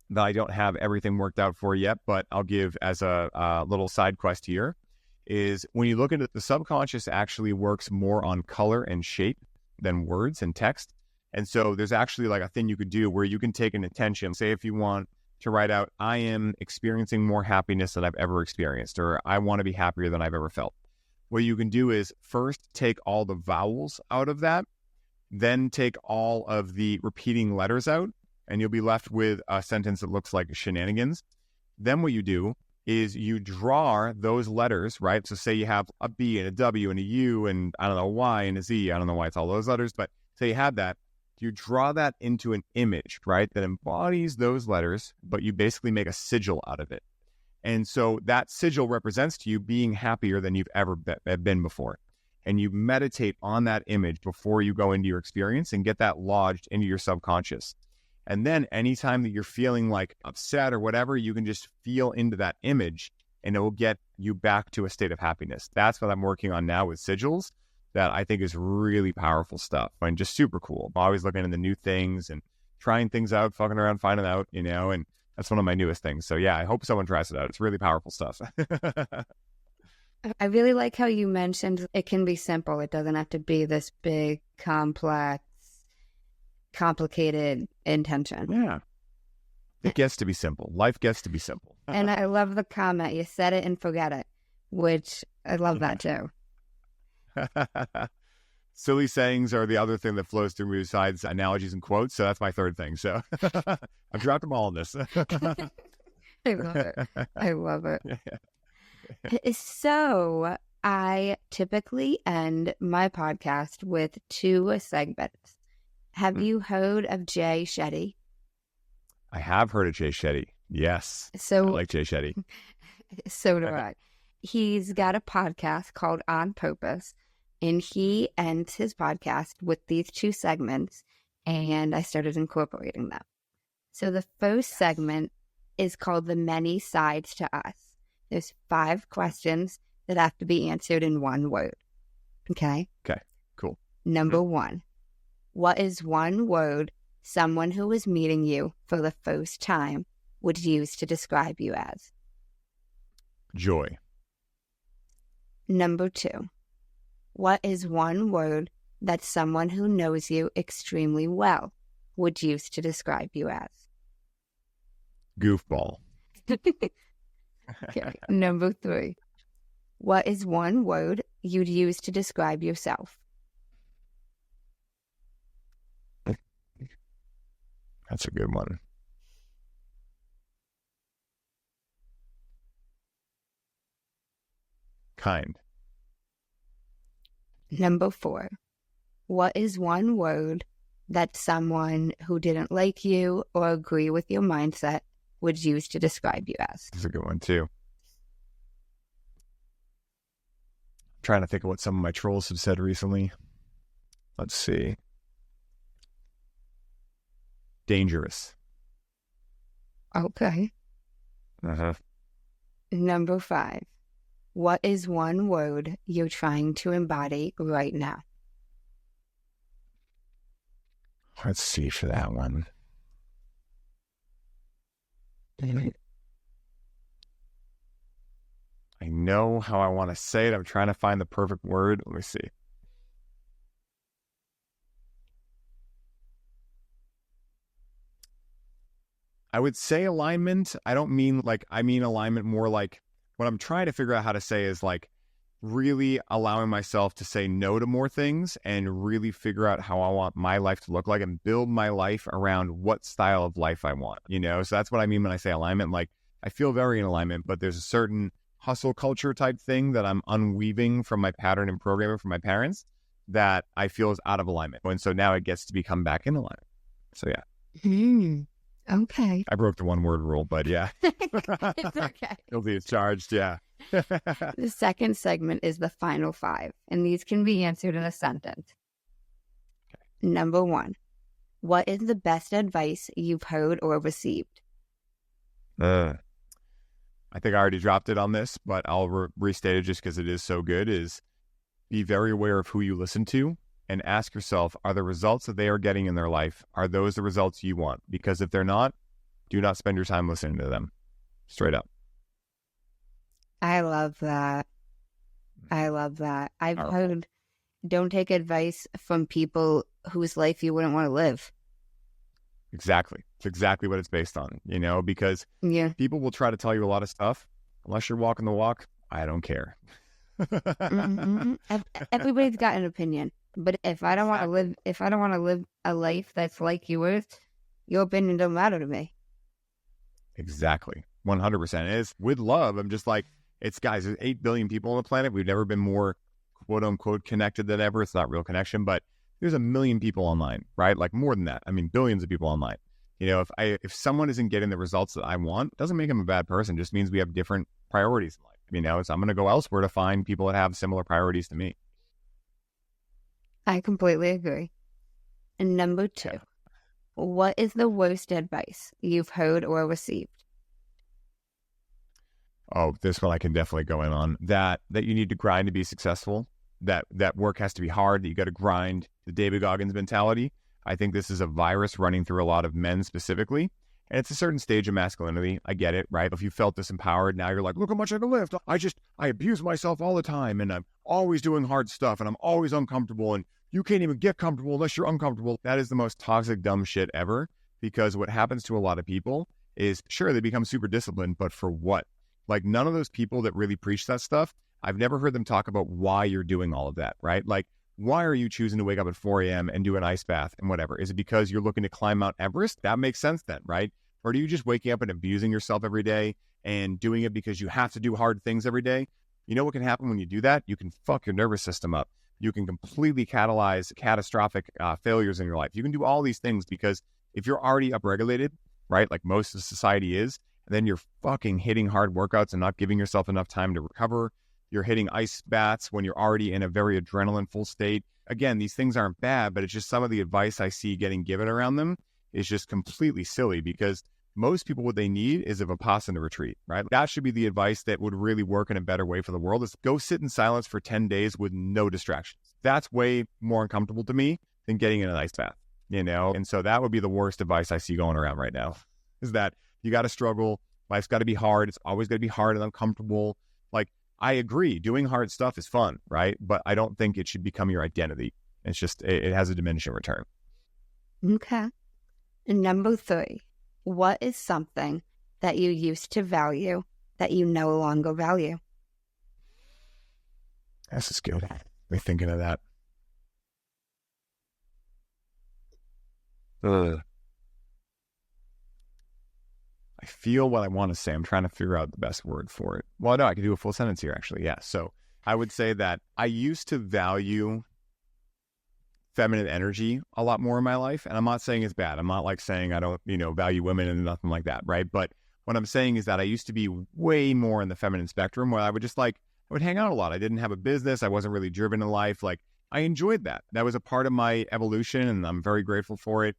that I don't have everything worked out for yet, but I'll give as a little side quest here, is when you look at it, the subconscious actually works more on color and shape than words and text. And so there's actually like a thing you could do where you can take an intention, say if you want to write out, I am experiencing more happiness than I've ever experienced, or I want to be happier than I've ever felt. What you can do is first take all the vowels out of that, then take all of the repeating letters out, and you'll be left with a sentence that looks like shenanigans. Then what you do is you draw those letters, right? So say you have a B and a W and a U and I don't know, Y and a Z. I don't know why it's all those letters, but say you have that. You draw that into an image, right, that embodies those letters, but you basically make a sigil out of it. And so that sigil represents to you being happier than you've ever been before. And you meditate on that image before you go into your experience and get that lodged into your subconscious. And then anytime that you're feeling like upset or whatever, you can just feel into that image and it will get you back to a state of happiness. That's what I'm working on now with sigils. That I think is really powerful stuff and just super cool. I'm always looking into new things and trying things out, fucking around, finding out, and that's one of my newest things. So yeah, I hope someone tries it out. It's really powerful stuff. I really like how you mentioned it can be simple. It doesn't have to be this big, complex, complicated intention. Yeah. It gets to be simple. Life gets to be simple. And I love the comment, you set it and forget it, which I love that too. Silly sayings are the other thing that flows through me besides analogies and quotes. So that's my third thing. So I've dropped them all in this. I love it. I love it. So I typically end my podcast with 2 segments. Have you heard of Jay Shetty? I have heard of Jay Shetty. Yes. So I like Jay Shetty. So do I. He's got a podcast called On Purpose, and he ends his podcast with these 2 segments, and I started incorporating them. So the first segment is called The Many Sides to Us. There's 5 questions that have to be answered in 1 word. Okay? Okay, cool. Number 1, what is 1 word someone who is meeting you for the first time would use to describe you as? Joy. Number 2, what is 1 word that someone who knows you extremely well would use to describe you as? Goofball. Okay. Number 3, what is 1 word you'd use to describe yourself? That's a good one. Kind. Number 4, what is 1 word that someone who didn't like you or agree with your mindset would use to describe you as? That's a good one too. I'm trying to think of what some of my trolls have said recently. Let's see. Dangerous. Okay. Number 5, what is 1 word you're trying to embody right now? Let's see for that one. I know how I want to say it. I'm trying to find the perfect word. Let me see. I would say alignment. I don't mean like, I mean alignment more like what I'm trying to figure out how to say is like really allowing myself to say no to more things and really figure out how I want my life to look like and build my life around what style of life I want, you know? So that's what I mean when I say alignment. Like, I feel very in alignment, but there's a certain hustle culture type thing that I'm unweaving from my pattern and programming from my parents that I feel is out of alignment. And so now it gets to become back in alignment. So yeah. Okay. I broke the one word rule, but yeah. It's okay. Guilty as charged, yeah. The second segment is the final 5, and these can be answered in a sentence. Okay. Number 1, what is the best advice you've heard or received? I think I already dropped it on this, but I'll restate it just because it is so good, is be very aware of who you listen to and ask yourself, are the results that they are getting in their life, are those the results you want? Because if they're not, do not spend your time listening to them. Straight up. I love that. I've heard, don't take advice from people whose life you wouldn't want to live. Exactly. It's exactly what it's based on, you know, because people will try to tell you a lot of stuff. Unless you're walking the walk, I don't care. Everybody's got an opinion, but if I don't want to live a life that's like yours, your opinion don't matter to me. Exactly. 100%. It is with love. I'm just like, guys, there's 8 billion people on the planet. We've never been more quote unquote connected than ever. It's not real connection, but there's 1 million people online, right? Like more than that. I mean, billions of people online. You know, if someone isn't getting the results that I want, doesn't make them a bad person. Just means we have different priorities in life. You know, so I'm going to go elsewhere to find people that have similar priorities to me. I completely agree. And number 2, what is the worst advice you've heard or received? Oh, this one I can definitely go in on. That you need to grind to be successful. That work has to be hard, that you got to grind. The David Goggins mentality. I think this is a virus running through a lot of men specifically. And it's a certain stage of masculinity. I get it, right? If you felt disempowered, now you're like, look how much I can lift. I abuse myself all the time, and I'm always doing hard stuff, and I'm always uncomfortable, and you can't even get comfortable unless you're uncomfortable. That is the most toxic, dumb shit ever, because what happens to a lot of people is, sure, they become super disciplined, but for what? Like, none of those people that really preach that stuff, I've never heard them talk about why you're doing all of that, right? Like, why are you choosing to wake up at 4 a.m. and do an ice bath and whatever? Is it because you're looking to climb Mount Everest? That makes sense then, right? Or do you just waking up and abusing yourself every day and doing it because you have to do hard things every day? You know what can happen when you do that? You can fuck your nervous system up. You can completely catalyze catastrophic failures in your life. You can do all these things because if you're already upregulated, right, like most of society is, and then you're fucking hitting hard workouts and not giving yourself enough time to recover. You're hitting ice baths when you're already in a very adrenaline full state. Again, these things aren't bad, but it's just some of the advice I see getting given around them is just completely silly, because most people, what they need is a Vipassana retreat, right? That should be the advice that would really work in a better way for the world, is go sit in silence for 10 days with no distractions. That's way more uncomfortable to me than getting in an ice bath, you know? And so that would be the worst advice I see going around right now, is that you got to struggle. Life's got to be hard. It's always going to be hard and uncomfortable. Like, I agree, doing hard stuff is fun, right? But I don't think it should become your identity. It's just, it has a diminishing return. Okay. And number 3, what is something that you used to value that you no longer value? This is good. We're thinking of that. I feel what I want to say. I'm trying to figure out the best word for it. Well, no, I can do a full sentence here, actually. Yeah. So I would say that I used to value feminine energy a lot more in my life. And I'm not saying it's bad. I'm not like saying I don't, value women and nothing like that. Right. But what I'm saying is that I used to be way more in the feminine spectrum, where I would just I would hang out a lot. I didn't have a business. I wasn't really driven in life. Like, I enjoyed that. That was a part of my evolution, and I'm very grateful for it.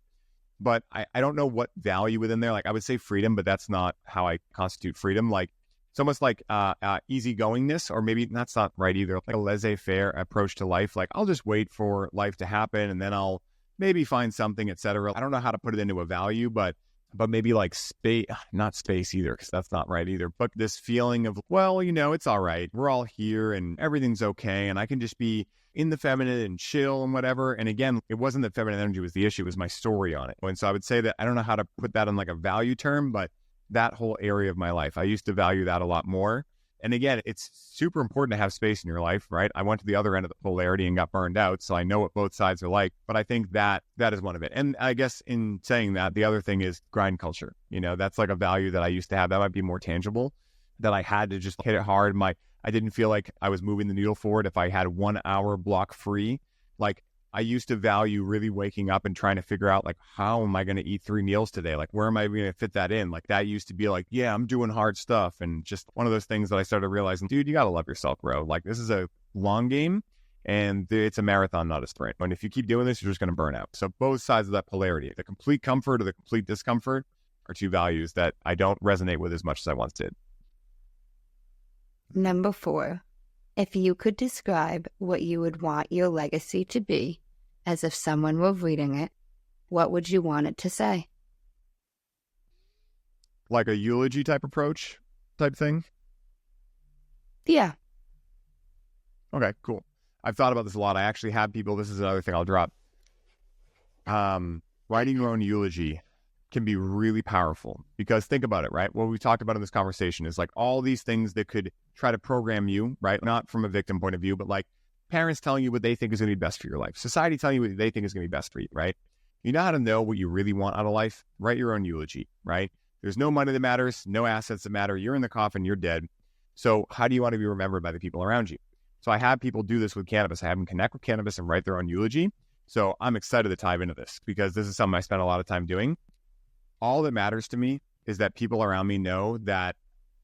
But I don't know what value within there. Like, I would say freedom, but that's not how I constitute freedom. Like, it's almost like easygoingness, or maybe that's not right either. Like a laissez-faire approach to life. Like, I'll just wait for life to happen, and then I'll maybe find something, etc. I don't know how to put it into a value, but but maybe like space, not space either, because that's not right either. But this feeling of, well, it's all right. We're all here and everything's okay. And I can just be in the feminine and chill and whatever. And again, it wasn't that feminine energy was the issue, it was my story on it. And so I would say that I don't know how to put that in like a value term, but that whole area of my life, I used to value that a lot more. And again, it's super important to have space in your life, right? I went to the other end of the polarity and got burned out, so I know what both sides are like. But I think that is one of it. And I guess in saying that, the other thing is grind culture. That's like a value that I used to have. That might be more tangible, that I had to just hit it hard. I didn't feel like I was moving the needle forward if I had 1 hour block free. Like, I used to value really waking up and trying to figure out, like, how am I going to eat 3 meals today? Like, where am I going to fit that in? Like, that used to be like, yeah, I'm doing hard stuff. And just one of those things that I started realizing, dude, you got to love yourself, bro. Like, this is a long game and it's a marathon, not a sprint. And if you keep doing this, you're just going to burn out. So both sides of that polarity, the complete comfort or the complete discomfort, are 2 values that I don't resonate with as much as I once did. Number 4, if you could describe what you would want your legacy to be, as if someone were reading it, what would you want it to say? Like a eulogy type approach type thing? Yeah. Okay, cool. I've thought about this a lot. I actually have people, this is another thing I'll drop. Writing your own eulogy can be really powerful, because think about it, right? What we talked about in this conversation is like all these things that could try to program you, right? Not from a victim point of view, but like parents telling you what they think is going to be best for your life. Society telling you what they think is going to be best for you, right? You know how to know what you really want out of life? Write your own eulogy, right? There's no money that matters, no assets that matter. You're in the coffin, you're dead. So how do you want to be remembered by the people around you? So I have people do this with cannabis. I have them connect with cannabis and write their own eulogy. So I'm excited to dive into this, because this is something I spent a lot of time doing. All that matters to me is that people around me know that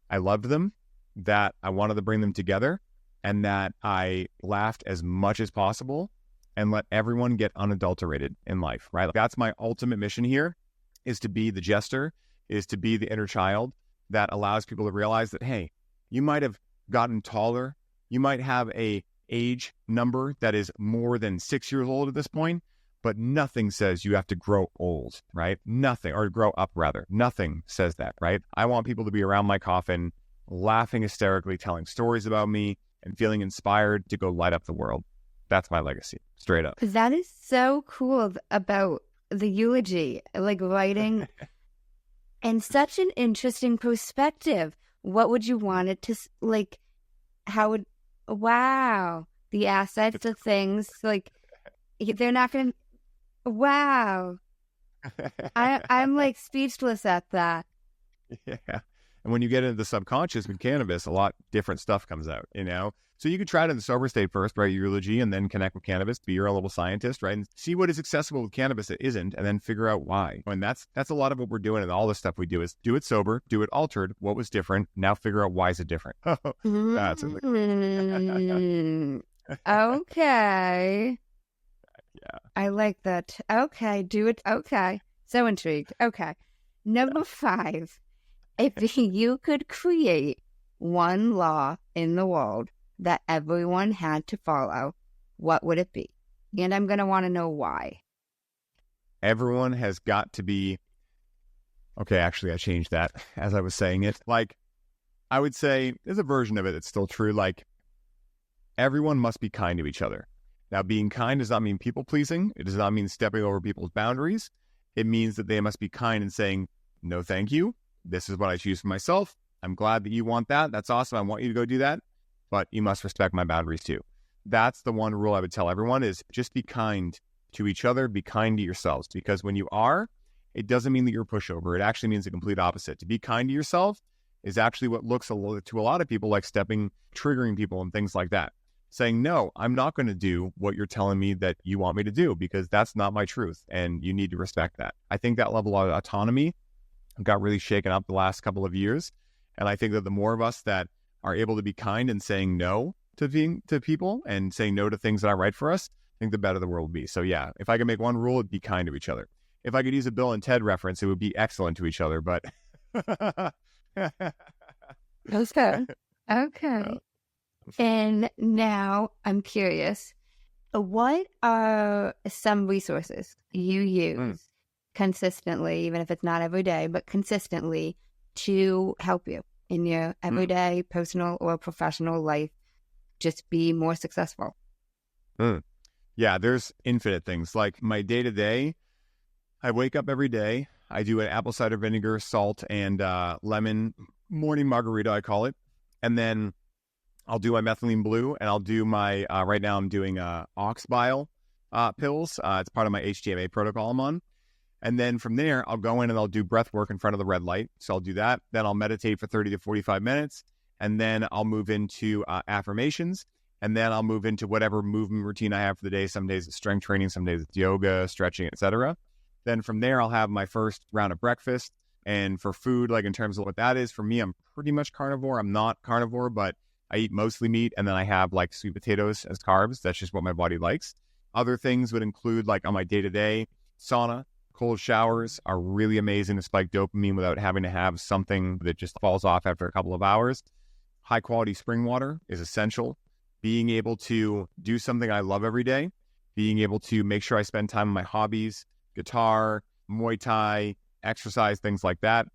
I loved them, that I wanted to bring them together, and that I laughed as much as possible and let everyone get unadulterated in life, right? That's my ultimate mission here, is to be the jester, is to be the inner child that allows people to realize that, hey, you might have gotten taller. You might have a age number that is more than 6 years old at this point, but nothing says you have to grow old, right? Nothing, or grow up rather. Nothing says that, right? I want people to be around my coffin, laughing hysterically, telling stories about me, and feeling inspired to go light up the world. That's my legacy, straight up. That is so cool about the eulogy, like writing, and such an interesting perspective. What would you want it to, like, wow, the assets, the things, like, they're not going to, wow. I'm like speechless at that. Yeah. And when you get into the subconscious with cannabis, a lot different stuff comes out, So you could try it in the sober state first, write your eulogy, and then connect with cannabis, be your own little scientist, right? And see what is accessible with cannabis that isn't, and then figure out why. And that's a lot of what we're doing, and all the stuff we do is do it sober, do it altered, what was different, now figure out why is it different. That's Okay. Yeah. I like that. Okay, do it. Okay. So intrigued. Okay. Number 5. If you could create one law in the world that everyone had to follow, what would it be? And I'm going to want to know why. Everyone has got to be... Okay, actually, I changed that as I was saying it. Like, I would say, there's a version of it that's still true. Like, everyone must be kind to each other. Now, being kind does not mean people-pleasing. It does not mean stepping over people's boundaries. It means that they must be kind and saying, no, thank you. This is what I choose for myself. I'm glad that you want that. That's awesome. I want you to go do that. But you must respect my boundaries too. That's the one rule I would tell everyone, is just be kind to each other. Be kind to yourselves. Because when you are, it doesn't mean that you're a pushover. It actually means the complete opposite. To be kind to yourself is actually what looks to a lot of people like triggering people and things like that. Saying, no, I'm not going to do what you're telling me that you want me to do, because that's not my truth. And you need to respect that. I think that level of autonomy got really shaken up the last couple of years. And I think that the more of us that are able to be kind and saying no to people and saying no to things that are right for us, I think the better the world will be. So yeah, if I could make one rule, it'd be kind to each other. If I could use a Bill and Ted reference, it would be excellent to each other, but... Okay. And now I'm curious, what are some resources you use consistently, even if it's not every day, but consistently to help you in your everyday, personal or professional life, just be more successful? Yeah, there's infinite things. Like my day-to-day, I wake up every day. I do an apple cider vinegar, salt, and lemon morning margarita, I call it. And then I'll do my methylene blue, and I'll do my, right now I'm doing ox bile pills. It's part of my HTMA protocol I'm on. And then from there, I'll go in and I'll do breath work in front of the red light. So I'll do that. Then I'll meditate for 30 to 45 minutes. And then I'll move into affirmations. And then I'll move into whatever movement routine I have for the day. Some days it's strength training, some days it's yoga, stretching, etc. Then from there, I'll have my first round of breakfast. And for food, like in terms of what that is, for me, I'm pretty much carnivore. I'm not carnivore, but I eat mostly meat. And then I have like sweet potatoes as carbs. That's just what my body likes. Other things would include like on my day-to-day, sauna. Cold showers are really amazing to spike dopamine without having to have something that just falls off after a couple of hours. High quality spring water is essential. Being able to do something I love every day, being able to make sure I spend time on my hobbies, guitar, Muay Thai, exercise, things like that.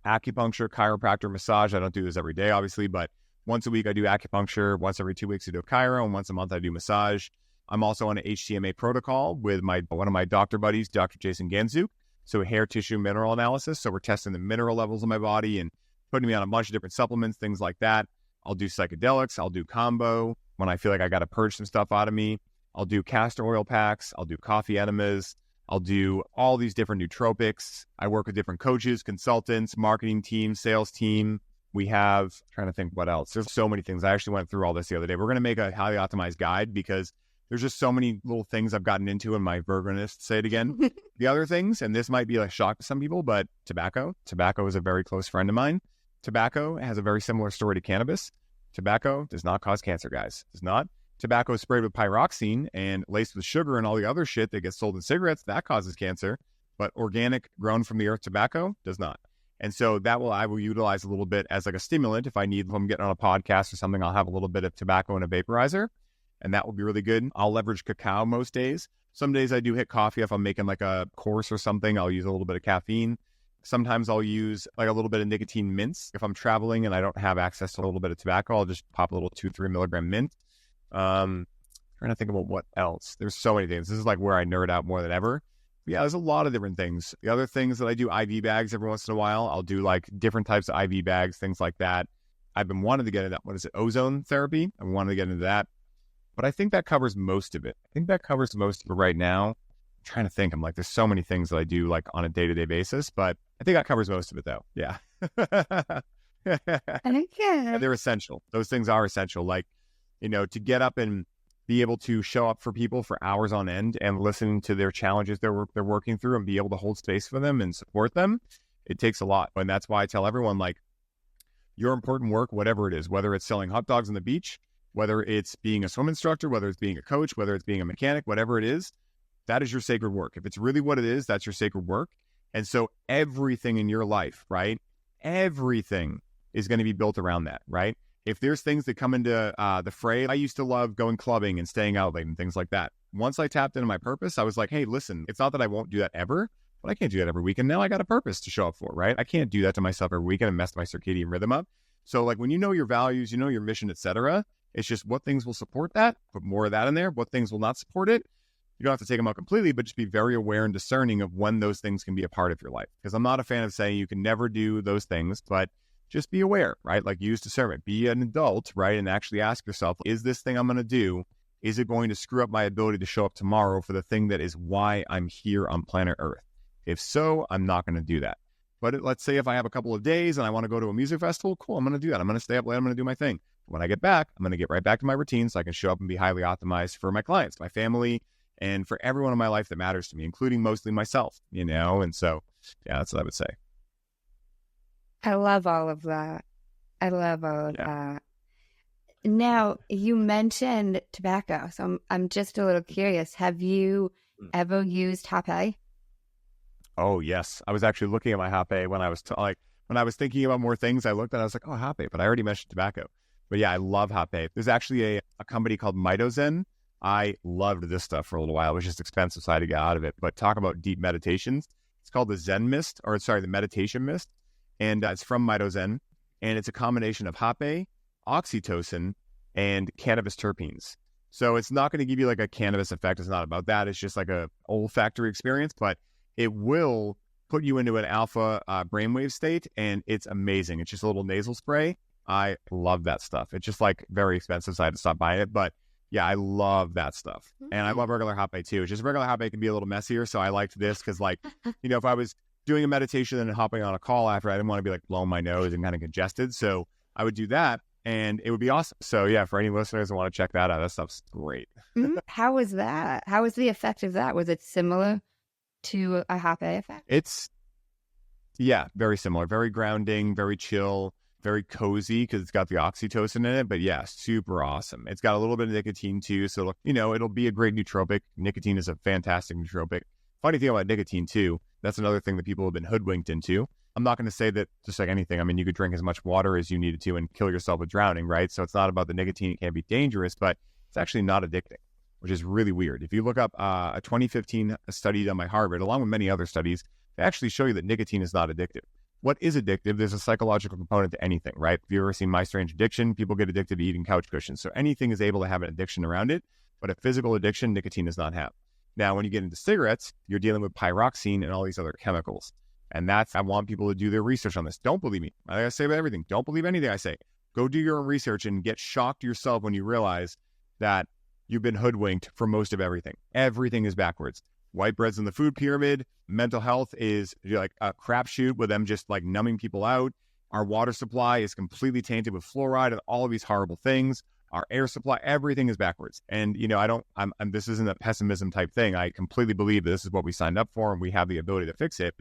Acupuncture, chiropractor, massage. I don't do this every day, obviously, but once a week I do acupuncture. Once every 2 weeks I do chiro, and once a month I do massage. I'm also on an HTMA protocol with one of my doctor buddies, Dr. Jason Ganzuk. So hair tissue mineral analysis. So we're testing the mineral levels in my body and putting me on a bunch of different supplements, things like that. I'll do psychedelics. I'll do combo when I feel like I got to purge some stuff out of me. I'll do castor oil packs. I'll do coffee enemas. I'll do all these different nootropics. I work with different coaches, consultants, marketing team, sales team. We have, trying to think what else. There's so many things. I actually went through all this the other day. We're going to make a highly optimized guide because there's just so many little things I've gotten into in my Virgonist, say it again. The other things, and this might be like shock to some people, but tobacco. Tobacco is a very close friend of mine. Tobacco has a very similar story to cannabis. Tobacco does not cause cancer, guys. Does not. Tobacco is sprayed with pyroxene and laced with sugar and all the other shit that gets sold in cigarettes. That causes cancer. But organic, grown from the earth tobacco does not. And so I will utilize a little bit as like a stimulant. If I'm getting on a podcast or something, I'll have a little bit of tobacco in a vaporizer. And that will be really good. I'll leverage cacao most days. Some days I do hit coffee. If I'm making like a course or something, I'll use a little bit of caffeine. Sometimes I'll use like a little bit of nicotine mints. If I'm traveling and I don't have access to a little bit of tobacco, I'll just pop a little 2-3 milligram mint. Trying to think about what else. There's so many things. This is like where I nerd out more than ever. But yeah, there's a lot of different things. The other things that I do, IV bags every once in a while. I'll do like different types of IV bags, things like that. I've been wanting to get into that. What is it? Ozone therapy. I wanted to get into that. But I think that covers most of it. Right now. I'm trying to think. I'm like, there's so many things that I do like on a day-to-day basis, but I think that covers most of it though. Yeah. They're essential. Those things are essential. Like, to get up and be able to show up for people for hours on end and listen to their challenges they're working through and be able to hold space for them and support them. It takes a lot. And that's why I tell everyone, like, your important work, whatever it is, whether it's selling hot dogs on the beach, whether it's being a swim instructor, whether it's being a coach, whether it's being a mechanic, whatever it is, that is your sacred work. If it's really what it is, that's your sacred work. And so everything in your life, right? Everything is going to be built around that, right? If there's things that come into the fray, I used to love going clubbing and staying out late and things like that. Once I tapped into my purpose, I was like, hey, listen, it's not that I won't do that ever, but I can't do that every weekend. Now I got a purpose to show up for, right? I can't do that to myself every weekend and mess my circadian rhythm up. So like when you know your values, you know your mission, etc., it's just what things will support that, put more of that in there, what things will not support it. You don't have to take them out completely, but just be very aware and discerning of when those things can be a part of your life. Because I'm not a fan of saying you can never do those things, but just be aware, right? Like use discernment, be an adult, right? And actually ask yourself, is this thing I'm going to do, is it going to screw up my ability to show up tomorrow for the thing that is why I'm here on planet Earth? If so, I'm not going to do that. But let's say if I have a couple of days and I want to go to a music festival, cool, I'm going to do that. I'm going to stay up late. I'm going to do my thing. When I get back, I'm going to get right back to my routine so I can show up and be highly optimized for my clients, my family, and for everyone in my life that matters to me, including mostly myself, And so, yeah, that's what I would say. I love all of that. Now, you mentioned tobacco, so I'm just a little curious. Have you ever used Hape? Oh, yes. I was actually looking at my Hape when I was when I was thinking about more things. I looked and I was like, oh, Hape, but I already mentioned tobacco. But yeah, I love Hape. There's actually a company called Mitozen. I loved this stuff for a little while. It was just expensive, so I had to get out of it. But talk about deep meditations. It's It's called the Zen Mist, the Meditation Mist. And it's from Mitozen. And it's a combination of hape, oxytocin, and cannabis terpenes. So it's not going to give you like a cannabis effect. It's not about that. It's just like a olfactory experience, but it will put you into an alpha brainwave state, and it's amazing. It's just a little nasal spray. I love that stuff. It's just like very expensive, so I had to stop buying it. But yeah, I love that stuff. And I love regular hape too. It's just regular hape can be a little messier, so I liked this because like, if I was doing a meditation and hopping on a call after, I didn't want to be like blowing my nose and kind of congested. So I would do that and it would be awesome. So yeah, for any listeners that want to check that out, that stuff's great. How was that? How was the effect of that? Was it similar to a hape effect? It's, yeah, very similar, very grounding, very chill, very cozy because it's got the oxytocin in it. But yeah, super awesome. It's got a little bit of nicotine too. So, it'll be a great nootropic. Nicotine is a fantastic nootropic. Funny thing about nicotine too, that's another thing that people have been hoodwinked into. I'm not going to say that just like anything. I mean, you could drink as much water as you needed to and kill yourself with drowning, right? So it's not about the nicotine. It can be dangerous, but it's actually not addicting, which is really weird. If you look up a 2015 study done by Harvard, along with many other studies, they actually show you that nicotine is not addictive. What is addictive? There's a psychological component to anything, right? If you've ever seen My Strange Addiction, people get addicted to eating couch cushions. So anything is able to have an addiction around it, but a physical addiction, nicotine does not have. Now, when you get into cigarettes, you're dealing with pyroxene and all these other chemicals. And I want people to do their research on this. Don't believe me. Like I say about everything, don't believe anything I say. Go do your own research and get shocked yourself when you realize that you've been hoodwinked for most of everything. Everything is backwards. White bread's in the food pyramid. Mental health is like a crapshoot with them just like numbing people out. Our water supply is completely tainted with fluoride and all of these horrible things. Our air supply, everything is backwards. And, this isn't a pessimism type thing. I completely believe that this is what we signed up for and we have the ability to fix it.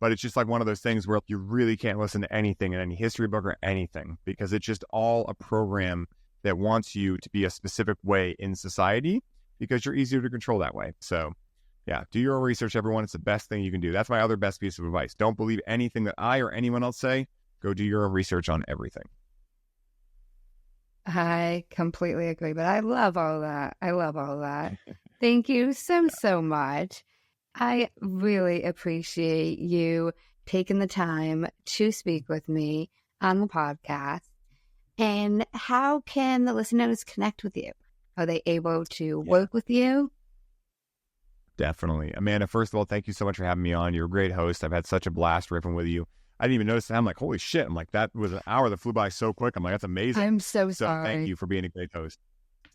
But it's just like one of those things where you really can't listen to anything in any history book or anything because it's just all a program that wants you to be a specific way in society because you're easier to control that way. So yeah, do your own research, everyone. It's the best thing you can do. That's my other best piece of advice. Don't believe anything that I or anyone else say. Go do your own research on everything. I completely agree, but I love all that. Thank you so much. I really appreciate you taking the time to speak with me on the podcast. And how can the listeners connect with you? Are they able to work with you? Definitely. Amanda, first of all, thank you so much for having me on. You're a great host. I've had such a blast riffing with you. I didn't even notice that. I'm like, holy shit. I'm like, that was an hour that flew by so quick. I'm like, that's amazing. I'm so sorry. Thank you for being a great host.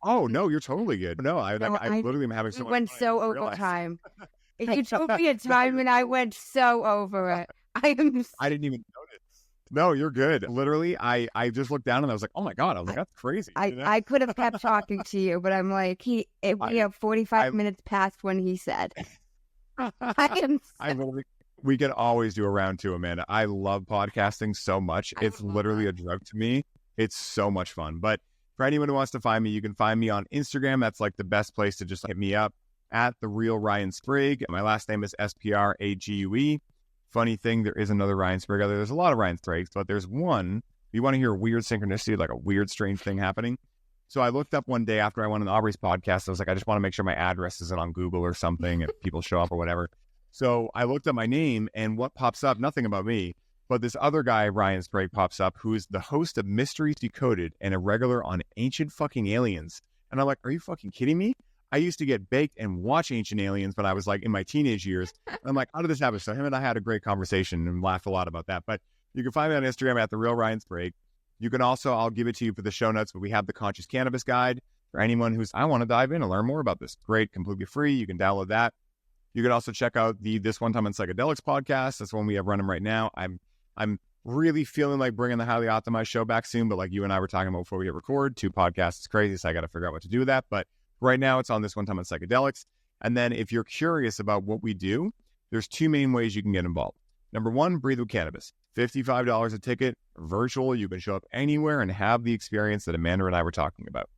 Oh, no, you're totally good. No, I literally am having so much fun. Went so over time. You told me a time and I went so over it. I didn't even notice. No, you're good. Literally, I just looked down and I was like, oh my God. I was like, that's crazy. I could have kept talking to you, but I'm like, we have 45 minutes past when he said. We can always do a round two, Amanda. I love podcasting so much. It's literally a drug to me. It's so much fun. But for anyone who wants to find me, you can find me on Instagram. That's like the best place to just hit me up at The Real Ryan Sprague. My last name is Sprague. Funny thing, there is another Ryan Sprague out there. There's a lot of Ryan Spragues, but there's one. You want to hear a weird synchronicity, like a weird, strange thing happening? So I looked up one day after I went on Aubrey's podcast. I was like, I just want to make sure my address isn't on Google or something if people show up or whatever. So I looked up my name and what pops up, nothing about me, but this other guy, Ryan Sprague, pops up, who is the host of Mysteries Decoded and a regular on Ancient Fucking Aliens. And I'm like, are you fucking kidding me? I used to get baked and watch Ancient Aliens when I was like in my teenage years. And I'm like, how did this happen? So him and I had a great conversation and laughed a lot about that. But you can find me on Instagram at The Real Ryan Sprague. You can also, I'll give it to you for the show notes, but we have the Conscious Cannabis Guide for anyone who's, I want to dive in and learn more about this. Great, completely free. You can download that. You can also check out the This One Time on Psychedelics podcast. That's one we have running right now. I'm really feeling like bringing the Highly Optimized show back soon, but like you and I were talking about before we hit record, 2 podcasts is crazy, so I got to figure out what to do with that. But right now it's on This One Time on Psychedelics. And then if you're curious about what we do, there's 2 main ways you can get involved. Number 1, Breathe with Cannabis. $55 a ticket, virtual. You can show up anywhere and have the experience that Amanda and I were talking about.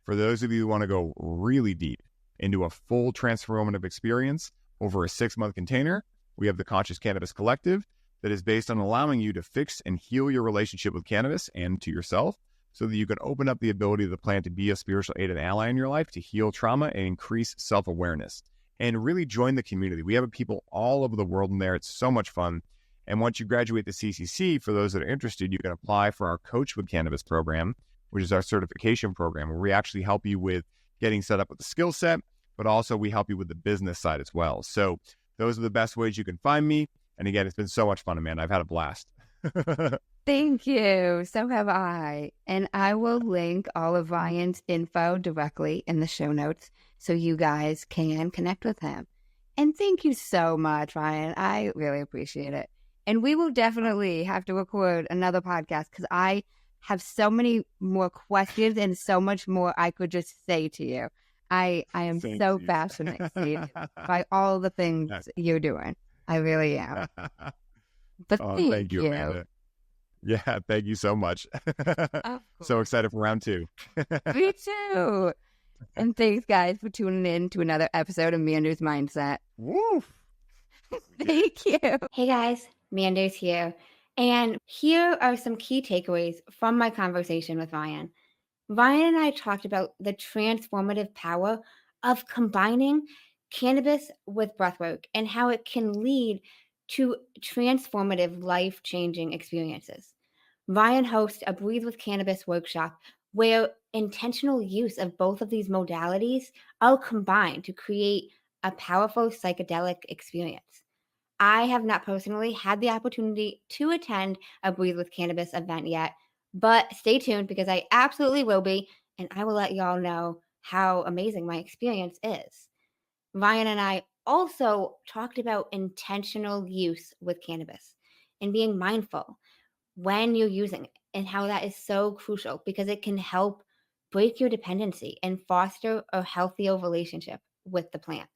For those of you who want to go really deep into a full transformative experience over a 6-month container, we have the Conscious Cannabis Collective that is based on allowing you to fix and heal your relationship with cannabis and to yourself so that you can open up the ability of the plant to be a spiritual aid and ally in your life to heal trauma and increase self-awareness. and really join the community. We have people all over the world in there. It's so much fun. And once you graduate the CCC, for those that are interested, you can apply for our Coach with Cannabis program, which is our certification program, where we actually help you with getting set up with the skill set, but also we help you with the business side as well. So those are the best ways you can find me. And again, it's been so much fun, Amanda. I've had a blast. Thank you. So have I. And I will link all of Ryan's info directly in the show notes so you guys can connect with him. And thank you so much, Ryan. I really appreciate it. And we will definitely have to record another podcast because I have so many more questions and so much more I could just say to you. I am Thank so you. fascinated by all the things you're doing. I really am. But thank you, Amanda. Yeah, thank you so much. So excited for round 2. Me too. And thanks, guys, for tuning in to another episode of Mander's Mindset. Woo! Thank you. Hey, guys. Mander's here. And here are some key takeaways from my conversation with Ryan. Ryan and I talked about the transformative power of combining cannabis with breathwork and how it can lead to transformative, life-changing experiences. Ryan hosts a Breathe with Cannabis workshop where intentional use of both of these modalities are combined to create a powerful psychedelic experience. I have not personally had the opportunity to attend a Breathe with Cannabis event yet, but stay tuned because I absolutely will be, and I will let y'all know how amazing my experience is. Ryan and I also talked about intentional use with cannabis and being mindful when you're using it and how that is so crucial because it can help break your dependency and foster a healthier relationship with the plant.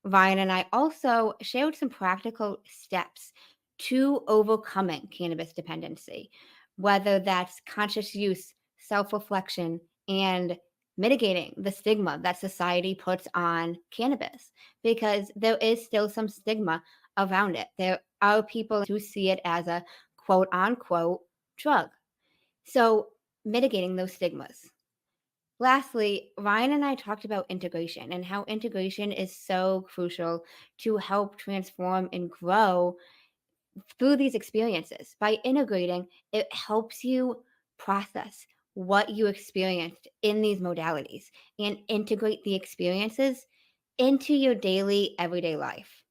Ryan and I also shared some practical steps to overcoming cannabis dependency, whether that's conscious use, self-reflection, and mitigating the stigma that society puts on cannabis, because there is still some stigma around it. There are people who see it as a quote unquote drug. So mitigating those stigmas. Lastly, Ryan and I talked about integration and how integration is so crucial to help transform and grow through these experiences. By integrating, it helps you process what you experienced in these modalities and integrate the experiences into your daily, everyday life.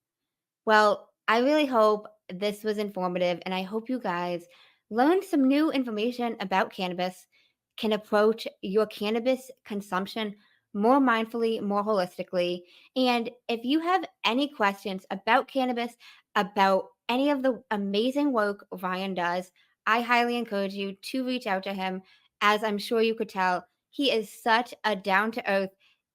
Well, I really hope this was informative, and I hope you guys learned some new information about cannabis, can approach your cannabis consumption more mindfully, more holistically. And if you have any questions about cannabis, about any of the amazing work Ryan does, I highly encourage you to reach out to him. As I'm sure you could tell, he is such a down to earth,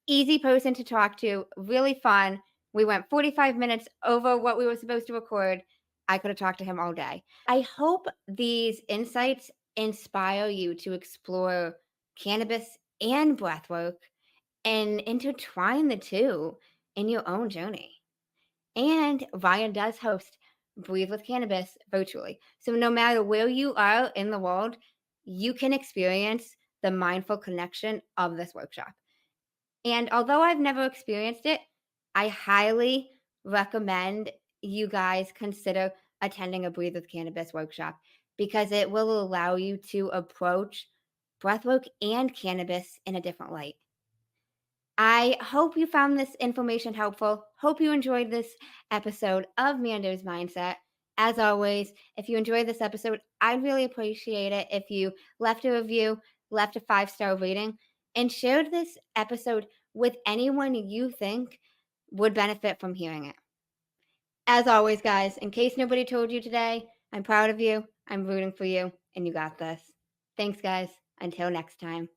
easy person to talk to, really fun. We went 45 minutes over what we were supposed to record. I could have talked to him all day. I hope these insights inspire you to explore cannabis and breathwork and intertwine the two in your own journey. And Ryan does host Breathe with Cannabis virtually. So no matter where you are in the world, you can experience the mindful connection of this workshop. And although I've never experienced it, I highly recommend you guys consider attending a Breathe with Cannabis workshop because it will allow you to approach breathwork and cannabis in a different light. I hope you found this information helpful. Hope you enjoyed this episode of Mander's Mindset. As always, if you enjoyed this episode, I'd really appreciate it if you left a review, left a 5-star rating, and shared this episode with anyone you think would benefit from hearing it. As always, guys, in case nobody told you today, I'm proud of you, I'm rooting for you, and you got this. Thanks, guys. Until next time.